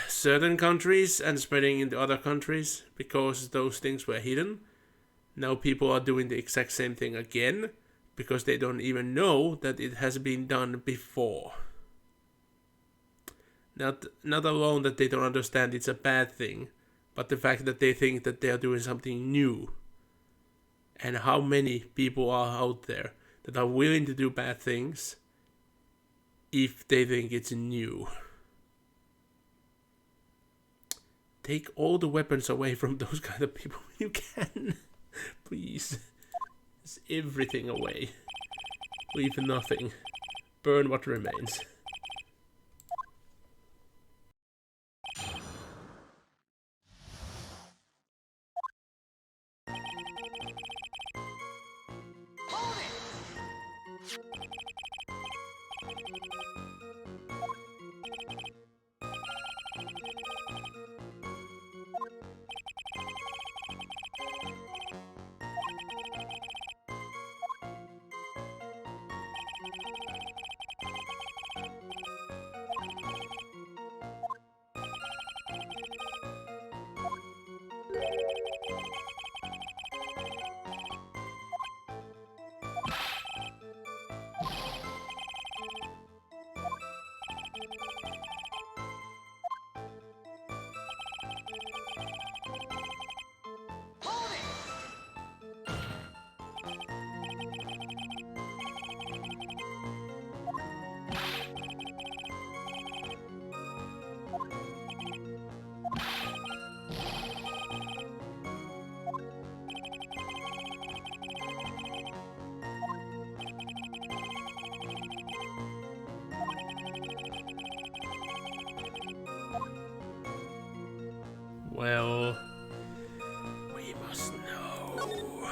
certain countries and spreading into other countries because those things were hidden. Now people are doing the exact same thing again because they don't even know that it has been done before. Not alone that they don't understand it's a bad thing, but the fact that they think that they are doing something new. And how many people are out there that are willing to do bad things if they think it's new. Take all the weapons away from those kind of people you can. Please. It's everything away. Leave nothing. Burn what remains. Well, we must know.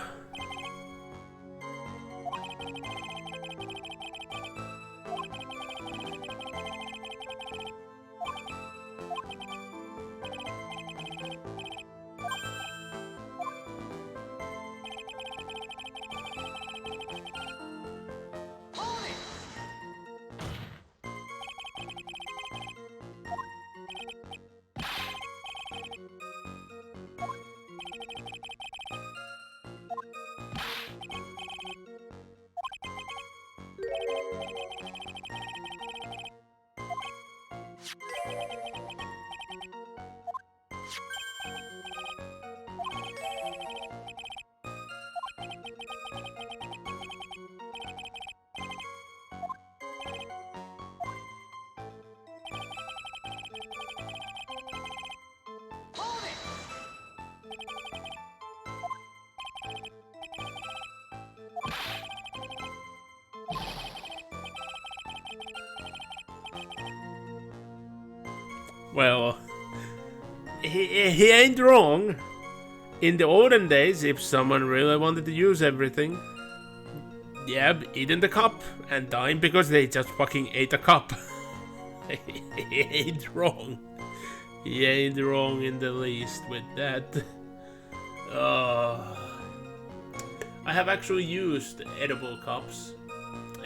Well, he ain't wrong. In the olden days, if someone really wanted to use everything, yeah, eating the cup and dying because they just fucking ate a cup. He ain't wrong. He ain't wrong in the least with that. I have actually used edible cups,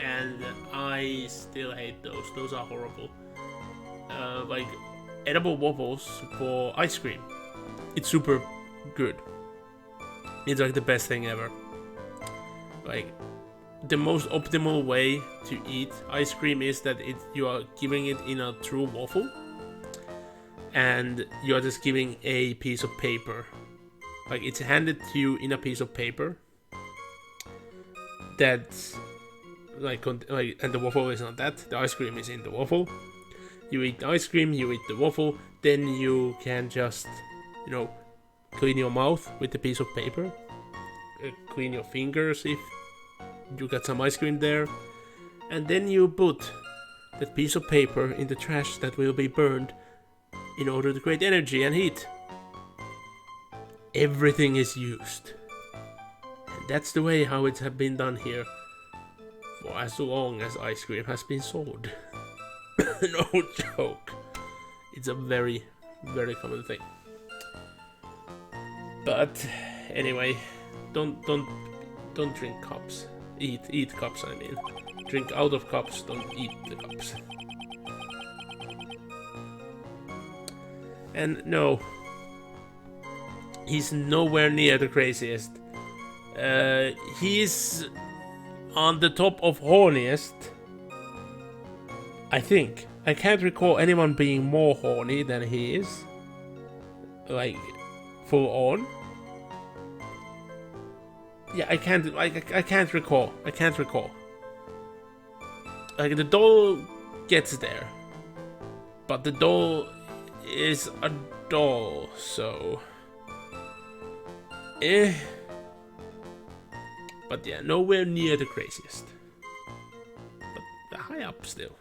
and I still hate those. Those are horrible. Like edible waffles for ice cream. It's super good. It's like the best thing ever. Like the most optimal way to eat ice cream is that you are giving it in a true waffle, and you are just giving a piece of paper. Like it's handed to you in a piece of paper. That's like and the waffle is not that. The ice cream is in the waffle. You eat the ice cream, you eat the waffle, then you can just, clean your mouth with the piece of paper, clean your fingers if you got some ice cream there, and then you put that piece of paper in the trash that will be burned in order to create energy and heat. Everything is used. And that's the way how it has been done here for as long as ice cream has been sold. No joke. It's a very, very common thing. But anyway, don't drink cups. Eat cups, I mean. Drink out of cups, don't eat the cups. And no, he's nowhere near the craziest. He's on the top of horniest, I think. I can't recall anyone being more horny than he is. Like, full on. Yeah, I can't recall. I can't recall. Like, the doll gets there. But the doll is a doll, so... But yeah, nowhere near the craziest. But high up still.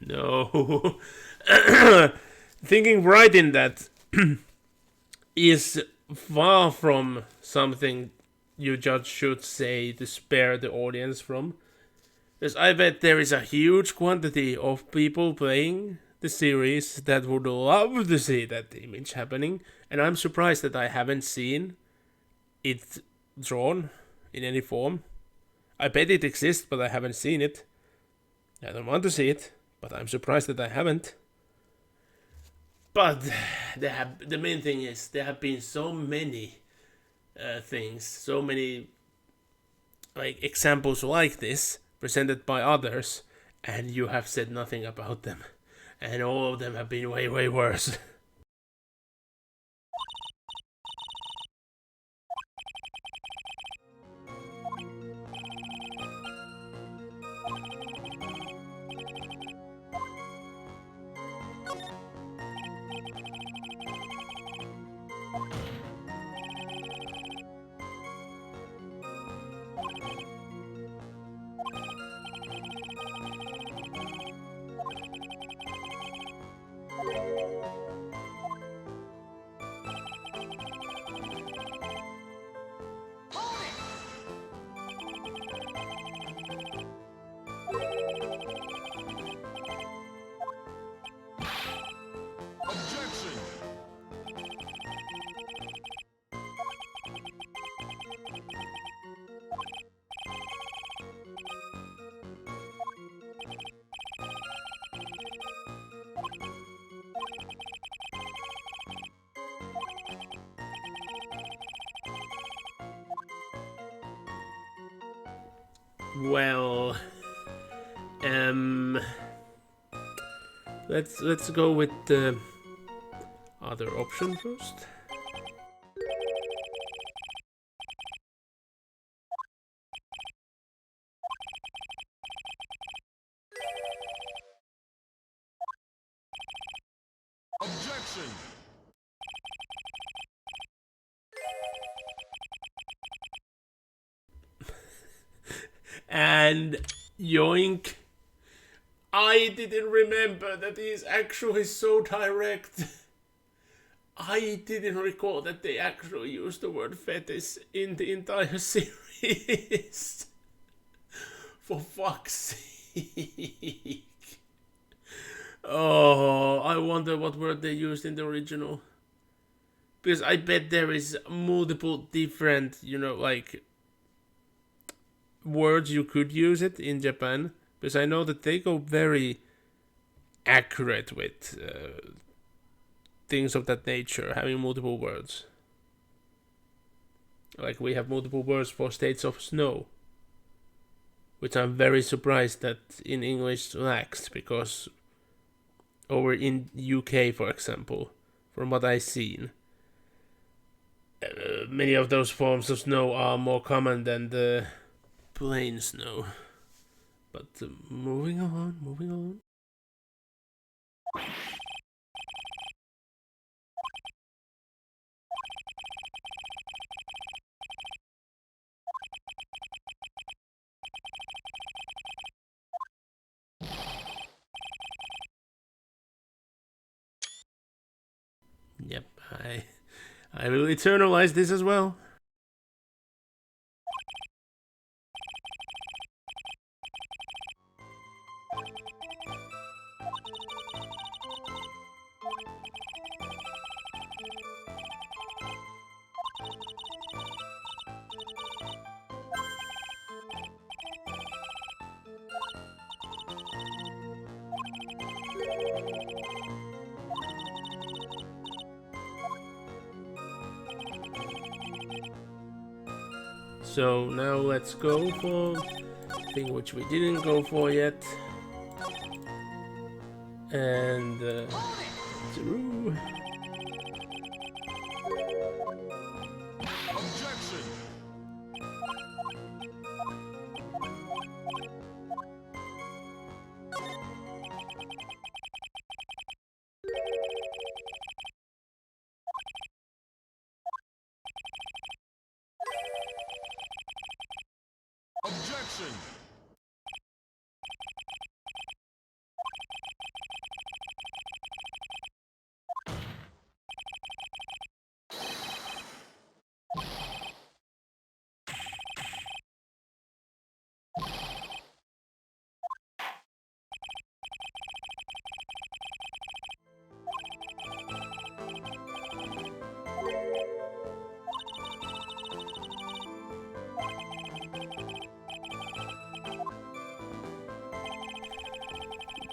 No. Thinking right in that is far from something you just should say to spare the audience from. Because I bet there is a huge quantity of people playing the series that would love to see that image happening, and I'm surprised that I haven't seen it drawn in any form. I bet it exists, but I haven't seen it. I don't want to see it, but I'm surprised that I haven't. But the main thing is there have been so many things, so many like examples like this presented by others, and you have said nothing about them, and all of them have been way, way worse. Objection! Well, let's go with the other option first. Objection! And yoink. I didn't remember that he is actually so direct. I didn't recall that they actually used the word fetish in the entire series. For fuck's sake. Oh, I wonder what word they used in the original. Because I bet there is multiple different, like words you could use it in Japan. Because I know that they go very accurate with things of that nature, having multiple words. Like we have multiple words for states of snow, which I'm very surprised that in English lacks, because over in UK, for example, from what I've seen, many of those forms of snow are more common than the plain snow. But moving on, moving on. Yep, I will eternalize this as well. So now let's go for the thing which we didn't go for yet. And through. Objection. Objection.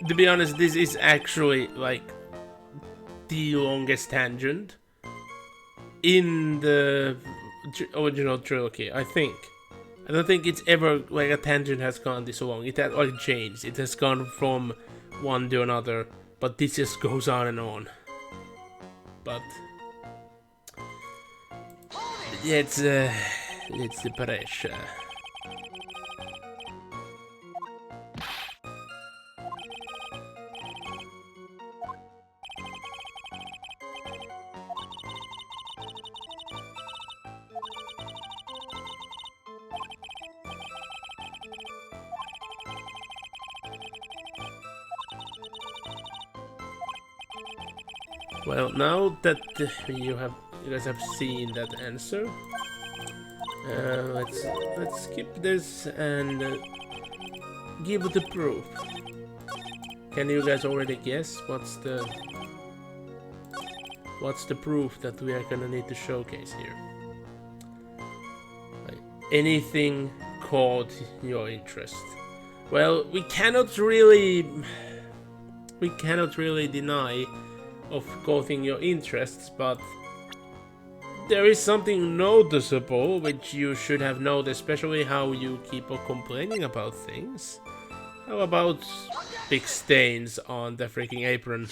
To be honest, this is actually like the longest tangent in the original trilogy, I think. I don't think it's ever like a tangent has gone this long. It has like changed. It has gone from one to another, but this just goes on and on. But it's the pressure. Well, now that you guys have seen that answer, let's skip this and give the proof. Can you guys already guess what's the proof that we are gonna need to showcase here? Like, anything caught your interest? Well, we cannot really deny of causing your interests, but there is something noticeable which you should have noticed, especially how you keep on complaining about things. How about big stains on the freaking apron?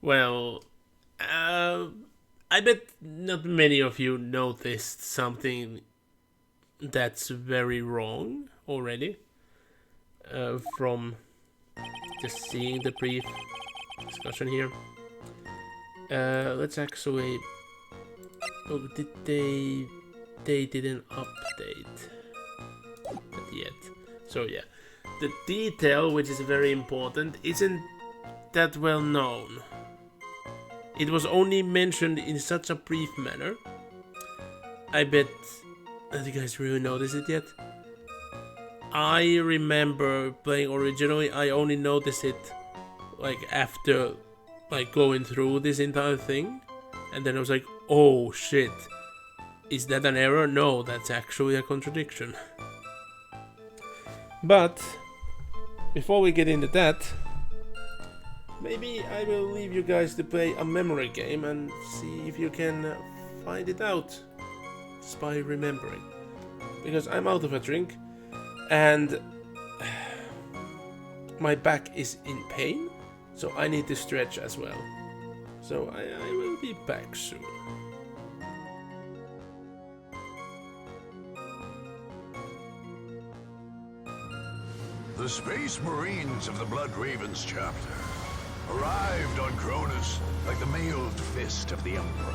Well, I bet not many of you noticed something that's very wrong already from just seeing the brief discussion here. Let's actually. Oh, did they? They didn't update that yet. So yeah, the detail, which is very important, isn't that well known. It was only mentioned in such a brief manner. I bet. Have you guys really noticed it yet? I remember playing originally. I only noticed it like after like going through this entire thing, and then I was like, oh shit, is that an error? No, that's actually a contradiction. But before we get into that, maybe I will leave you guys to play a memory game and see if you can find it out just by remembering, because I'm out of a drink and my back is in pain, so I need to stretch as well. So I will be back soon. The Space Marines of the Blood Ravens chapter arrived on Cronus like the mailed fist of the Emperor.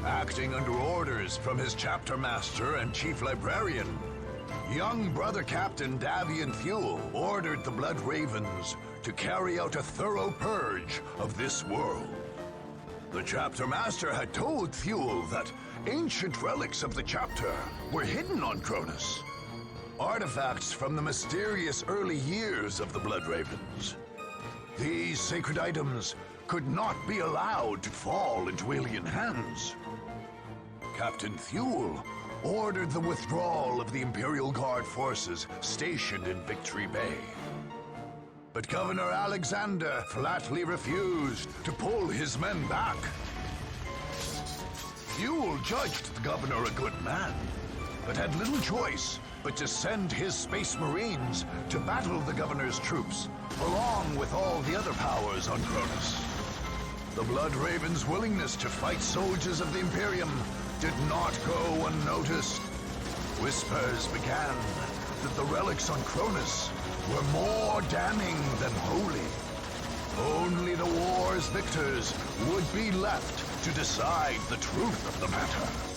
Acting under orders from his chapter master and chief librarian, young brother Captain Davian Fuel ordered the Blood Ravens to carry out a thorough purge of this world. The chapter master had told Fuel that ancient relics of the chapter were hidden on Cronus. Artifacts from the mysterious early years of the Blood Ravens. These sacred items could not be allowed to fall into alien hands. Captain Fuel ordered the withdrawal of the Imperial Guard forces stationed in Victory Bay. But Governor Alexander flatly refused to pull his men back. Fuel judged the governor a good man, but had little choice but to send his Space Marines to battle the governor's troops, along with all the other powers on Cronus. The Blood Raven's willingness to fight soldiers of the Imperium did not go unnoticed. Whispers began that the relics on Cronus were more damning than holy. Only the war's victors would be left to decide the truth of the matter.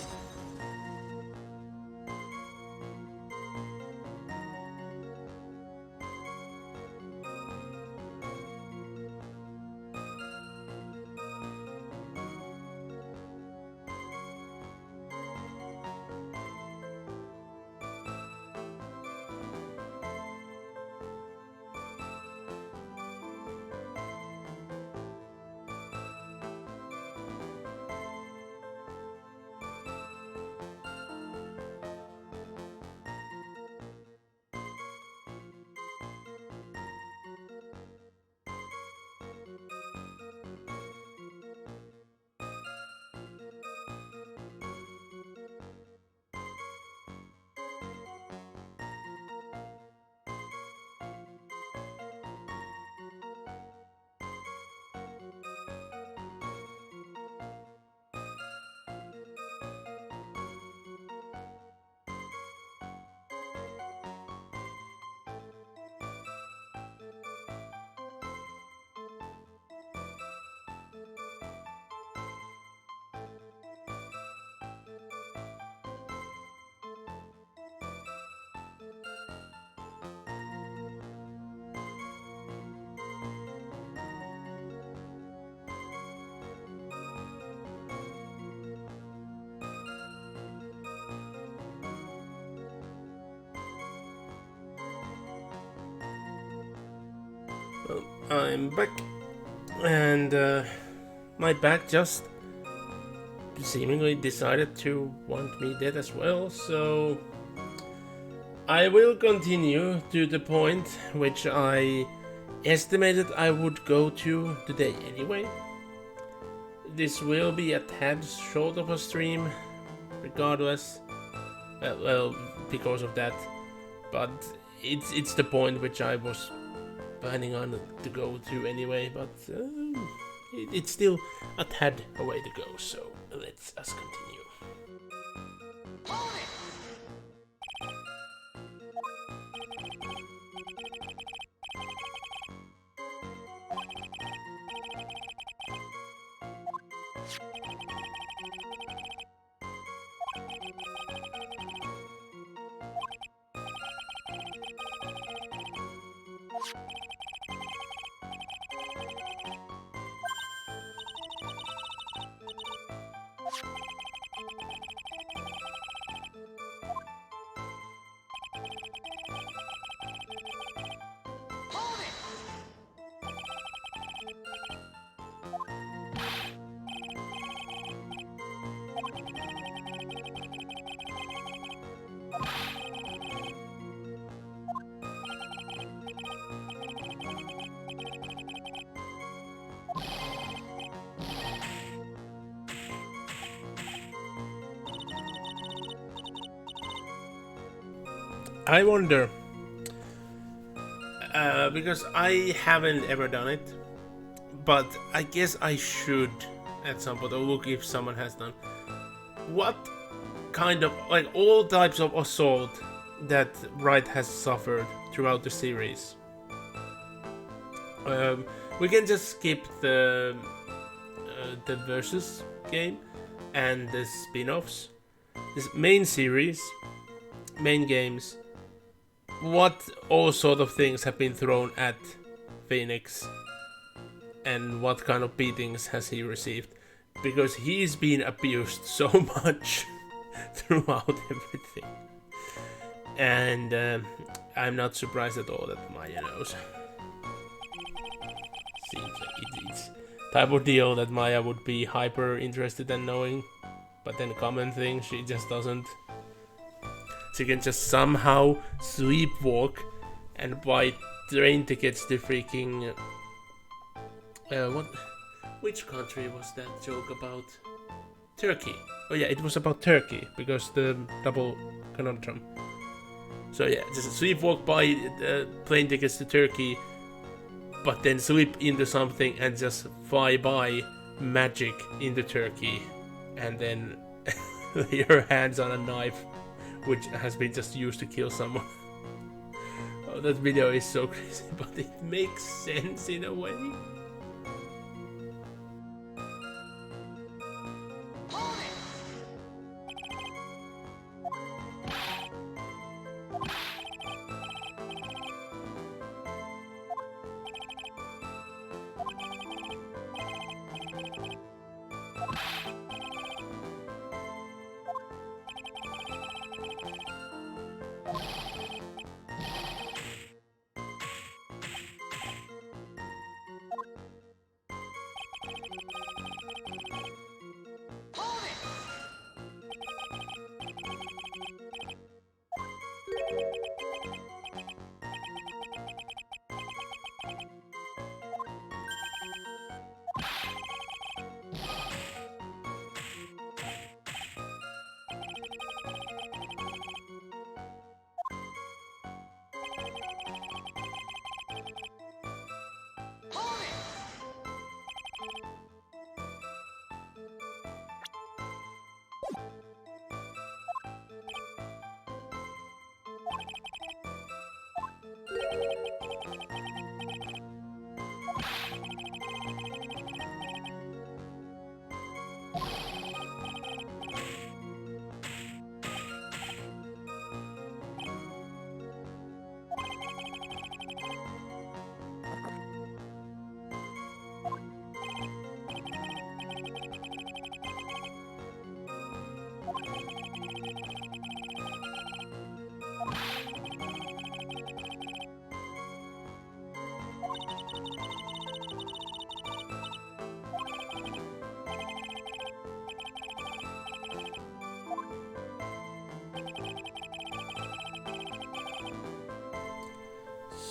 Well, I'm back, and my back just seemingly decided to want me dead as well, so I will continue to the point which I estimated I would go to today anyway. This will be a tad short of a stream, regardless, well, because of that, but it's the point which I was planning on to go to anyway, but it's still a tad away to go, so let's us continue. I wonder, because I haven't ever done it, but I guess I should at some point, or look if someone has done. What kind of, like, all types of assault that Wright has suffered throughout the series. We can just skip the versus game and the spin-offs. This main series, main games. What all sort of things have been thrown at Phoenix, and what kind of beatings has he received? Because he's been abused so much throughout everything. And I'm not surprised at all that Maya knows. Seems like it's type of deal that Maya would be hyper interested in knowing, but then common thing she just doesn't. She can just somehow sleepwalk and buy train tickets to freaking what? Which country was that joke about? Turkey. Oh yeah, it was about Turkey because the double conundrum. So yeah, just sleepwalk, buy plane tickets to Turkey, but then slip into something and just fly by magic into Turkey, and then lay her hands on a knife which has been just used to kill someone. Oh, that video is so crazy, but it makes sense in a way.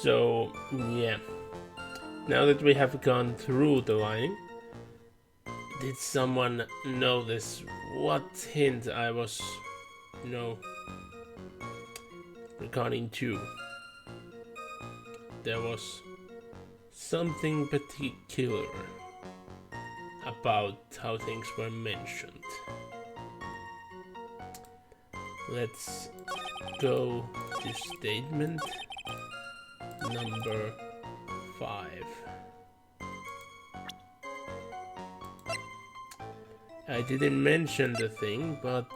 So, yeah. Now that we have gone through the line, did someone notice what hint I was, regarding to? There was something particular about how things were mentioned. Let's go to statement number 5. I didn't mention the thing, but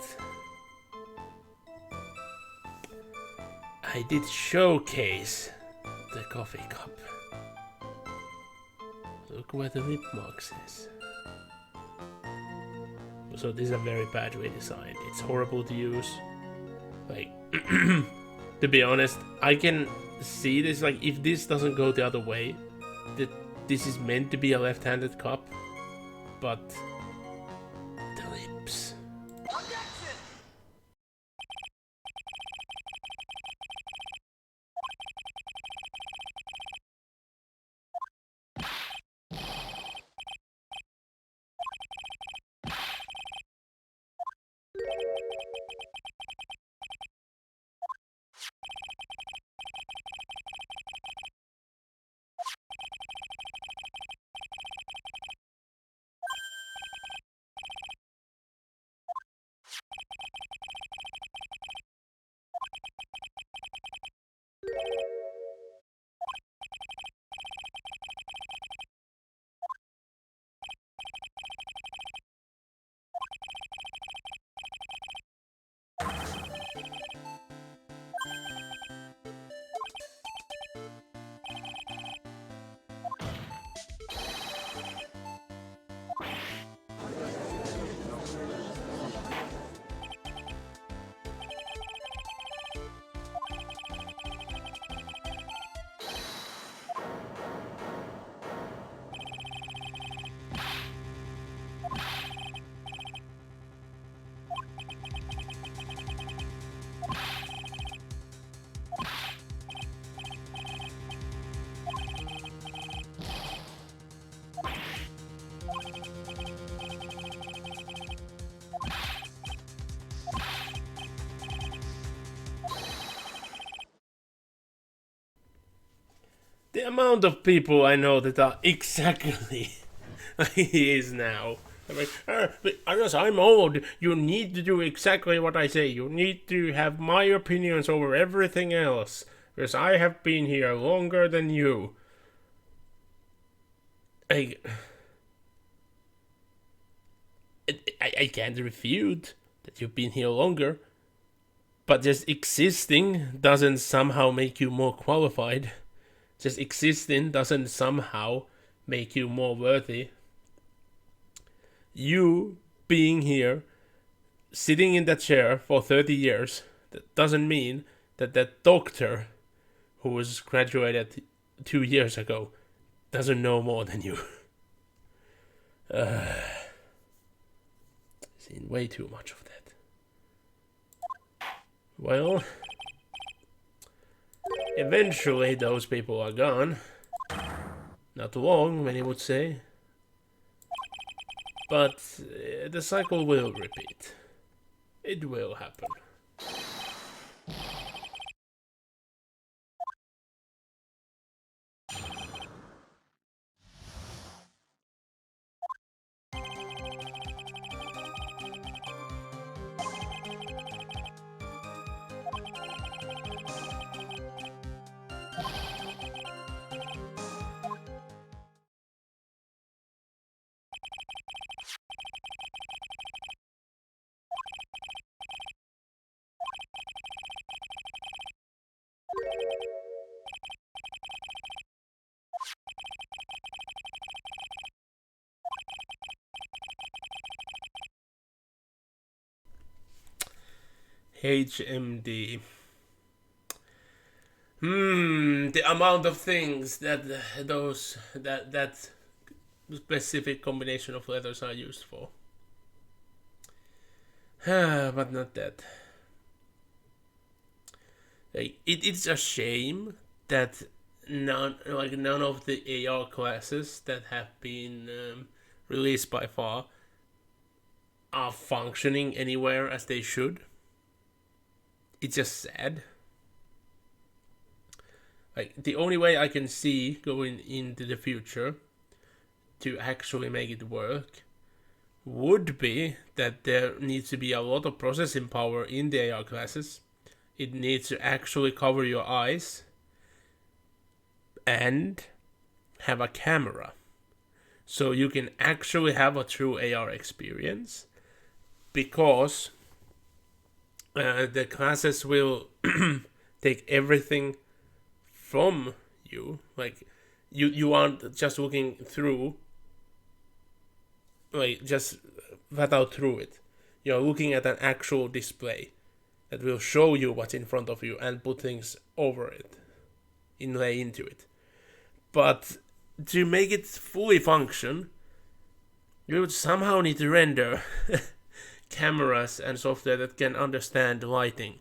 I did showcase the coffee cup. Look where the lip mark is. So this is a very bad way designed. It's horrible to use. Like, to be honest, I can see this. Like, if this doesn't go the other way, that this is meant to be a left-handed cup, but the lips. The amount of people I know that are exactly like he is now. I'm like, but Anders, I'm old. You need to do exactly what I say. You need to have my opinions over everything else. Because I have been here longer than you. I can't refute that you've been here longer. But just existing doesn't somehow make you more qualified. Just existing doesn't somehow make you more worthy. You being here, sitting in that chair for 30 years, that doesn't mean that that doctor who was graduated 2 years ago doesn't know more than you. Seen way too much of that. Well, eventually those people are gone. Not long, many would say. But the cycle will repeat. It will happen. HMD. The amount of things that that specific combination of letters are used for. But not that. Like, it's a shame that none of the AR classes that have been released by far are functioning anywhere as they should. It's just sad. Like, the only way I can see going into the future to actually make it work would be that there needs to be a lot of processing power in the AR glasses. It needs to actually cover your eyes and have a camera. So you can actually have a true AR experience, because the glasses will take everything from you. Like you aren't just looking through, like just without through it. You're looking at an actual display that will show you what's in front of you and put things over it, inlay into it. But to make it fully function, you would somehow need to render cameras and software that can understand lighting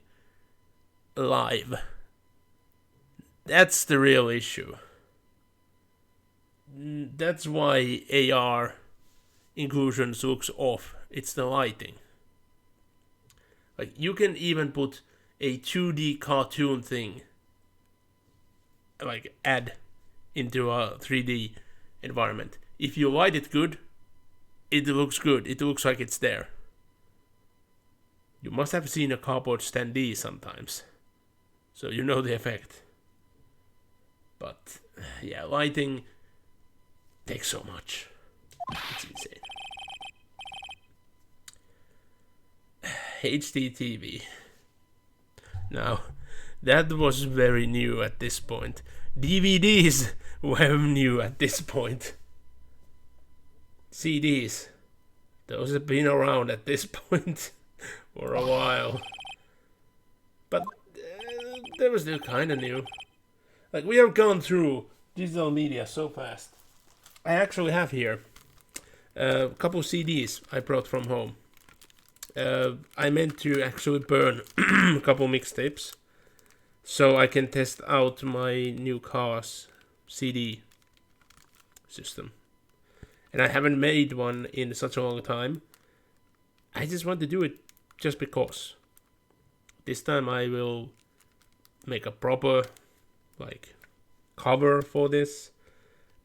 live. That's the real issue. That's why AR inclusions looks off. It's the lighting. Like, you can even put a 2D cartoon thing, like add into a 3D environment. If you light it good, it looks good. It looks like it's there. You must have seen a cardboard standee sometimes, so you know the effect. But yeah, lighting takes so much. It's insane. HD TV. Now, that was very new at this point. DVDs were new at this point. CDs, those have been around at this point for a while. But they were still kind of new. Like, we have gone through digital media so fast. I actually have here a couple CDs I brought from home. I meant to actually burn a couple mixtapes so I can test out my new car's CD system. And I haven't made one in such a long time. I just want to do it just because. This time I will make a proper cover for this.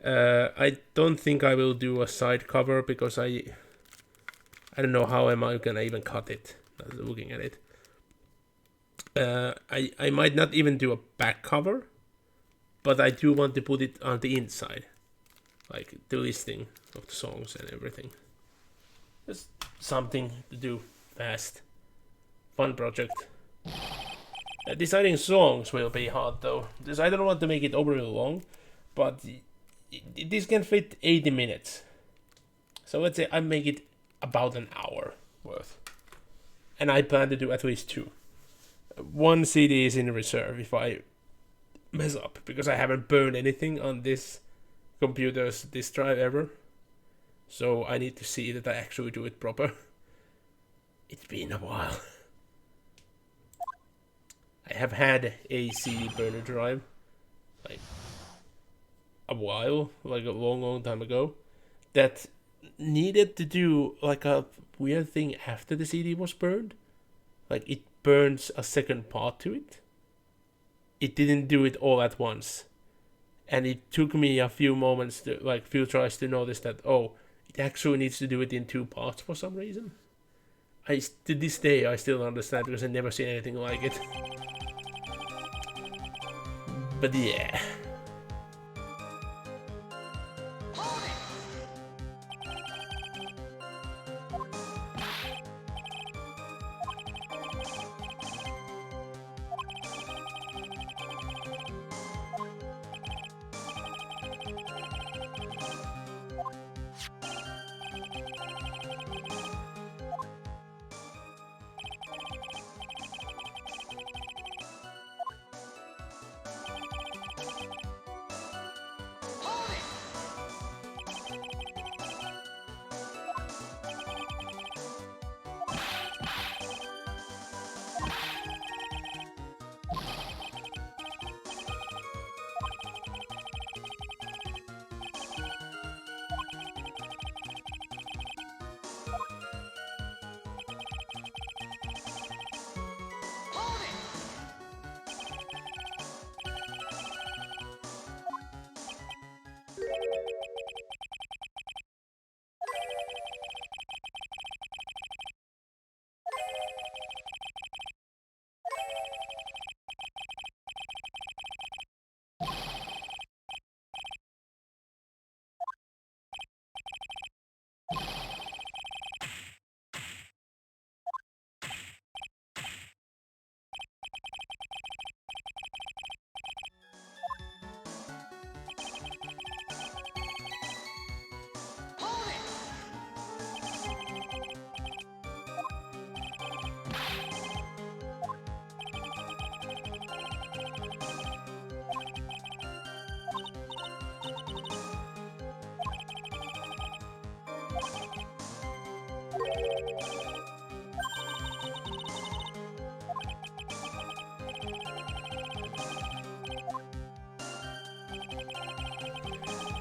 I don't think I will do a side cover because I don't know how am I gonna even cut it. Looking at it, I might not even do a back cover, but I do want to put it on the inside, like the listing of the songs and everything. Just something to do fast, fun project. Deciding songs will be hard though, because I don't want to make it overly long, but this can fit 80 minutes. So let's say I make it about an hour worth. And I plan to do at least 2. One CD is in reserve if I mess up, because I haven't burned anything on this computer's disk drive ever. So I need to see that I actually do it proper. It's been a while. I have had a CD burner drive, like a while, like a long time ago, that needed to do like a weird thing after the CD was burned. Like, it burns a second part to it. It didn't do it all at once. And it took me a few moments, few tries to notice that, oh, it actually needs to do it in 2 parts for some reason. To this day, I still don't understand, because I've never seen anything like it. But yeah.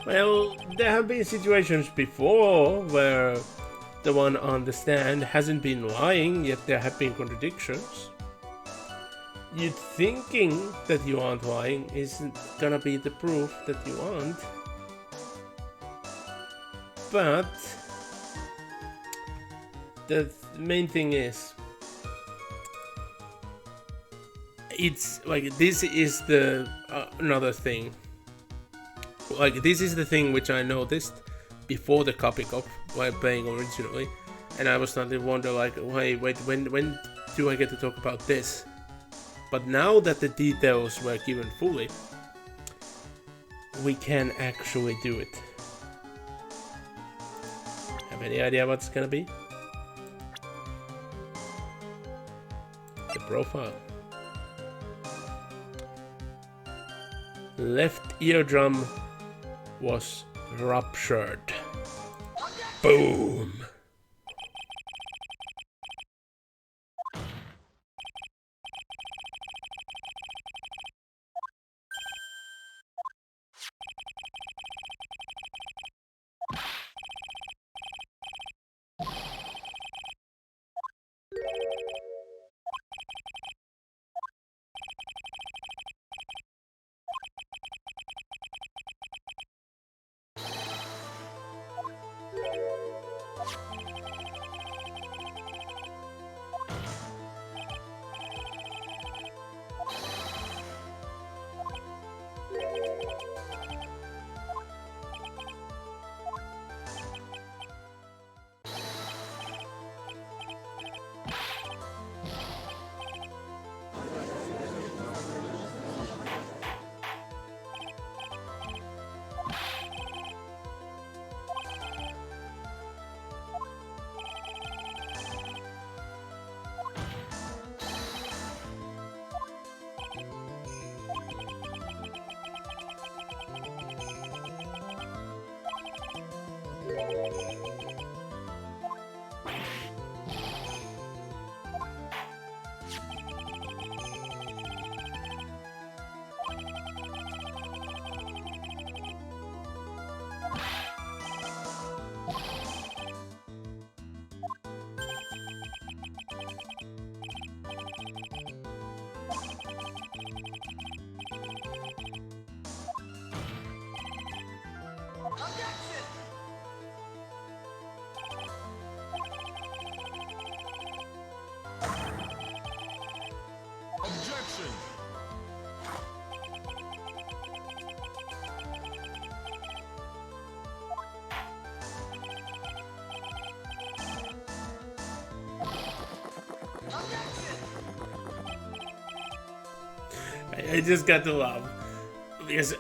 Well, there have been situations before where the one on the stand hasn't been lying, yet there have been contradictions. You thinking that you aren't lying isn't gonna be the proof that you aren't. But the main thing is, it's like this is the another thing. Like this is the thing which I noticed before the copy cop while playing originally, and I was starting to wonder like, wait, when do I get to talk about this? But now that the details were given fully, we can actually do it. Have any idea what it's gonna be? The profile. Left eardrum was ruptured. Boom! Objection! I just got to laugh because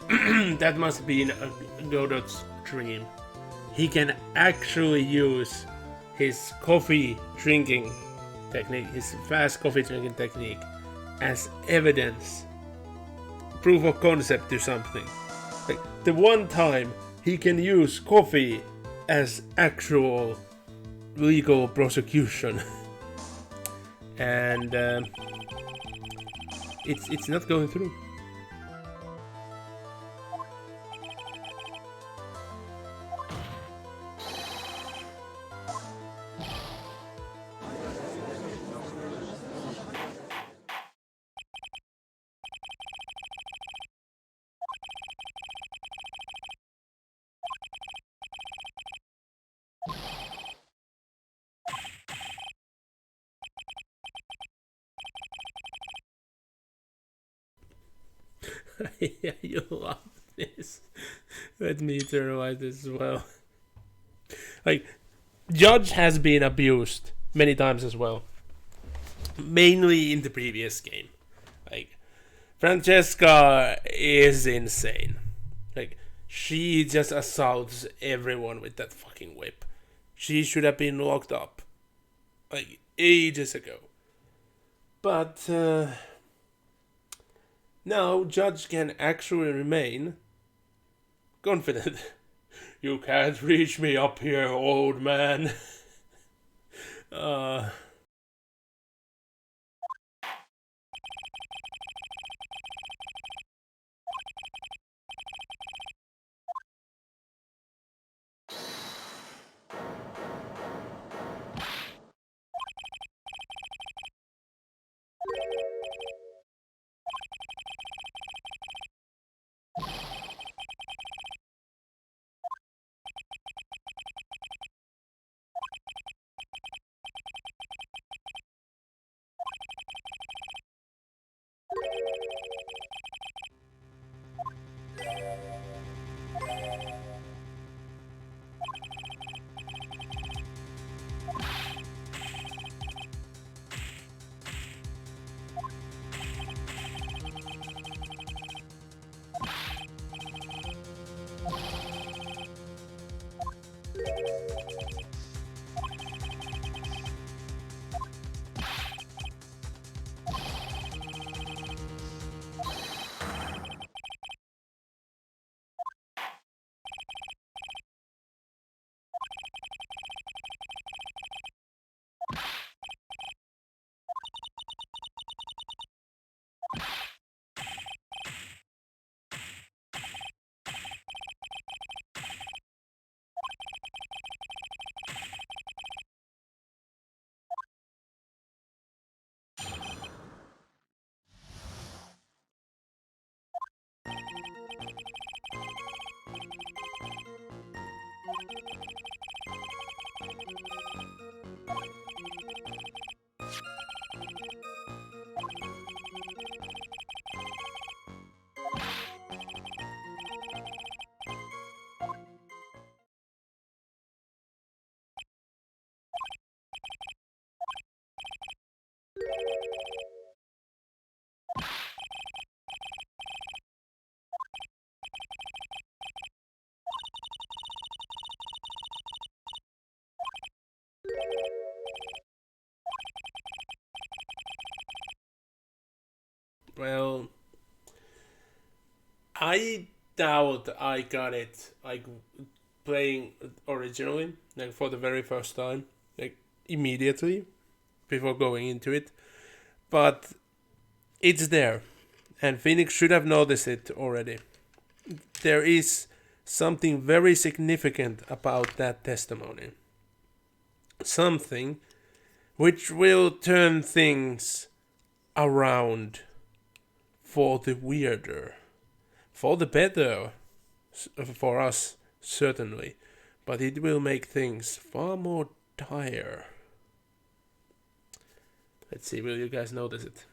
that must be a Godot's dream. He can actually use his coffee drinking technique, his fast coffee drinking technique, as evidence, proof of concept to something. Like the one time he can use coffee as actual legal prosecution, and it's not going through. Yeah, you love this. Let me internalize this as well. Like, Judge has been abused many times as well. Mainly in the previous game. Like, Francesca is insane. Like, she just assaults everyone with that fucking whip. She should have been locked up. Like, ages ago. But, now, Judge can actually remain confident. You can't reach me up here, old man. Well, I doubt I got it like playing originally, like for the very first time, like immediately before going into it. But it's there, and Phoenix should have noticed it already. There is something very significant about that testimony. Something which will turn things around for the weirder, for the better, for us, certainly, but it will make things far more dire. Let's see, will you guys notice it?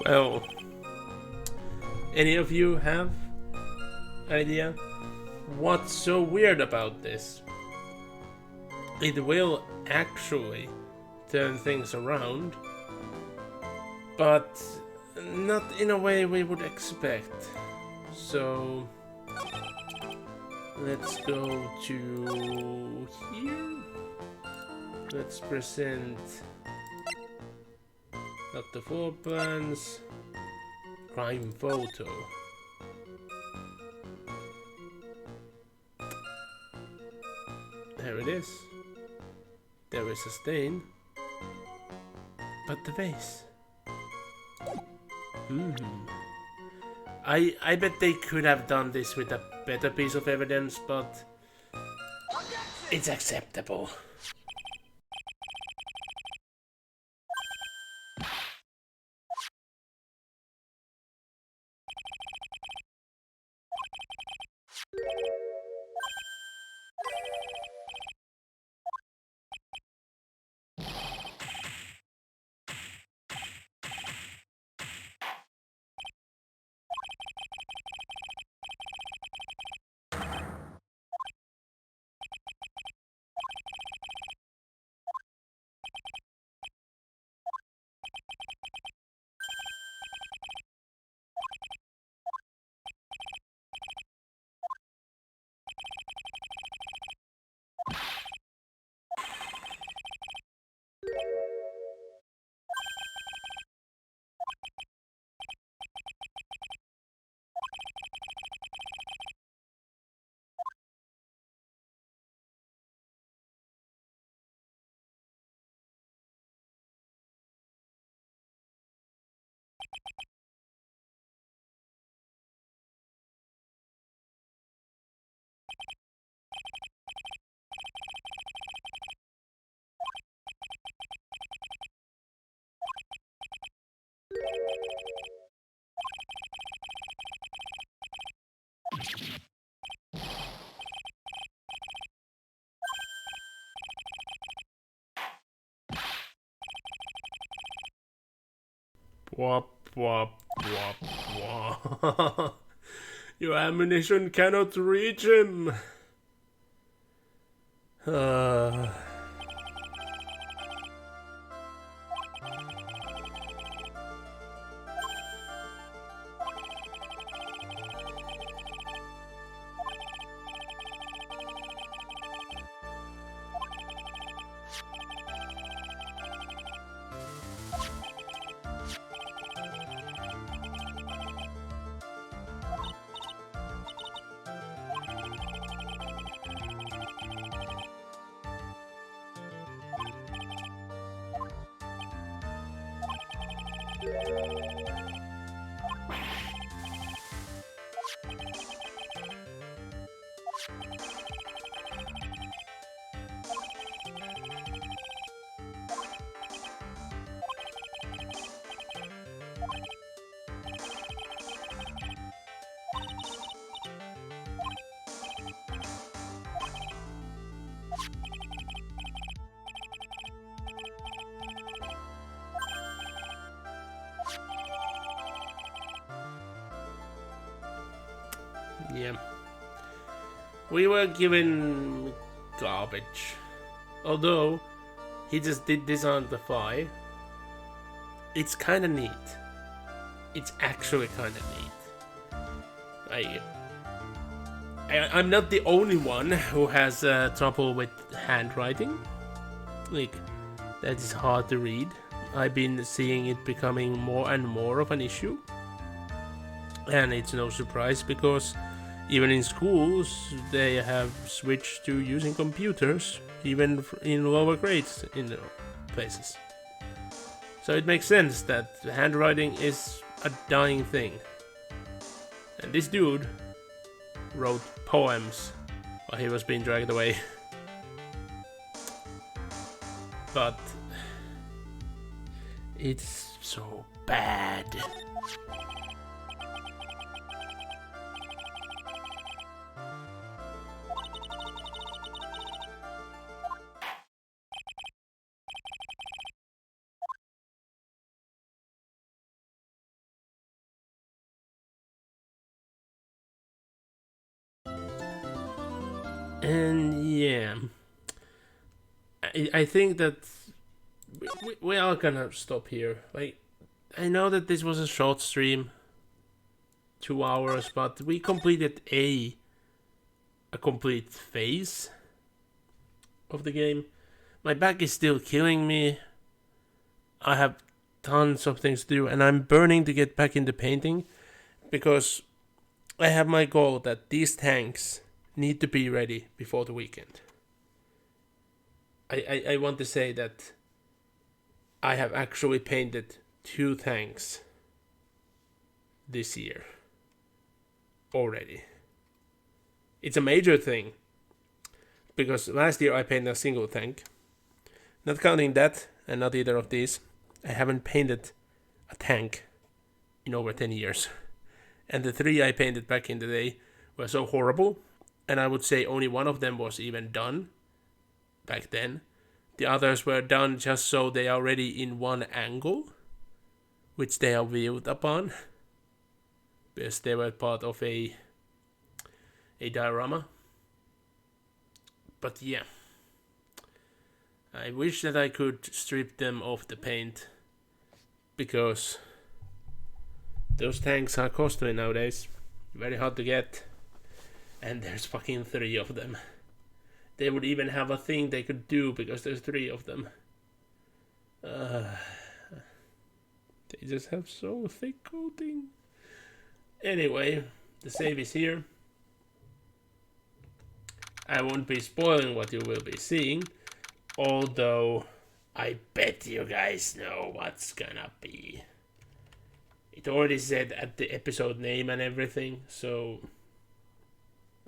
Well, any of you have idea what's so weird about this? It will actually turn things around, but not in a way we would expect. So let's go to here. Let's present Dr. Forburn's crime photo. There it is. There is a stain. But the vase. I bet they could have done this with a better piece of evidence, but it's acceptable. Wop, wop, wop, wop. Your ammunition cannot reach him. Yeah. We were given garbage. Although he just did this on the fly. It's kinda neat. It's actually kinda neat. I'm not the only one who has trouble with handwriting. Like, that is hard to read. I've been seeing it becoming more and more of an issue. And it's no surprise because even in schools they have switched to using computers, even in lower grades in places. So it makes sense that handwriting is a dying thing. And this dude wrote poems while he was being dragged away. But it's so bad. And yeah, I think that we are gonna stop here. Like, I know that this was a short stream, 2 hours, but we completed a complete phase of the game. My back is still killing me. I have tons of things to do, and I'm burning to get back into painting because I have my goal that these tanks need to be ready before the weekend. I want to say that I have actually painted 2 tanks this year already. It's a major thing because last year I painted a single tank. Not counting that and not either of these, I haven't painted a tank in over 10 years. And the 3 I painted back in the day were so horrible, and I would say only one of them was even done back then. The others were done just so they are ready in one angle, which they are viewed upon, because they were part of a diorama. But yeah, I wish that I could strip them off the paint, because those tanks are costly nowadays, very hard to get, and there's fucking 3 of them. They would even have a thing they could do because there's 3 of them. They just have so thick coating. Anyway, the save is here. I won't be spoiling what you will be seeing, although I bet you guys know what's gonna be. It already said at the episode name and everything, so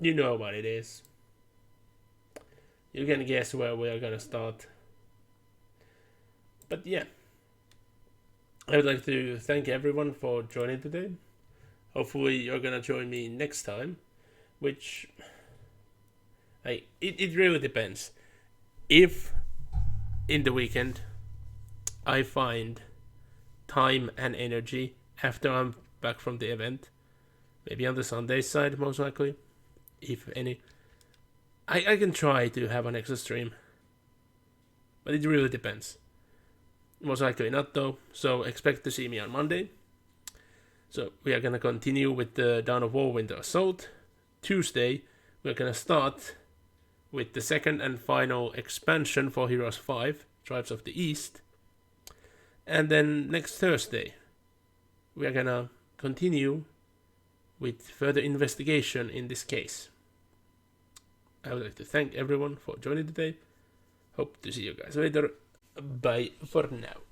you know what it is. You can guess where we are gonna start. But yeah, I would like to thank everyone for joining today. Hopefully you're gonna join me next time, which it really depends. If in the weekend I find time and energy after I'm back from the event, maybe on the Sunday side most likely, if any, I can try to have an extra stream. But it really depends. Most likely not though, so expect to see me on Monday. So we are gonna continue with the Dawn of War Winter Assault. Tuesday, we're gonna start with the second and final expansion for Heroes 5, Tribes of the East. And then next Thursday, we are gonna continue with further investigation in this case. I would like to thank everyone for joining today. Hope to see you guys later. Bye for now.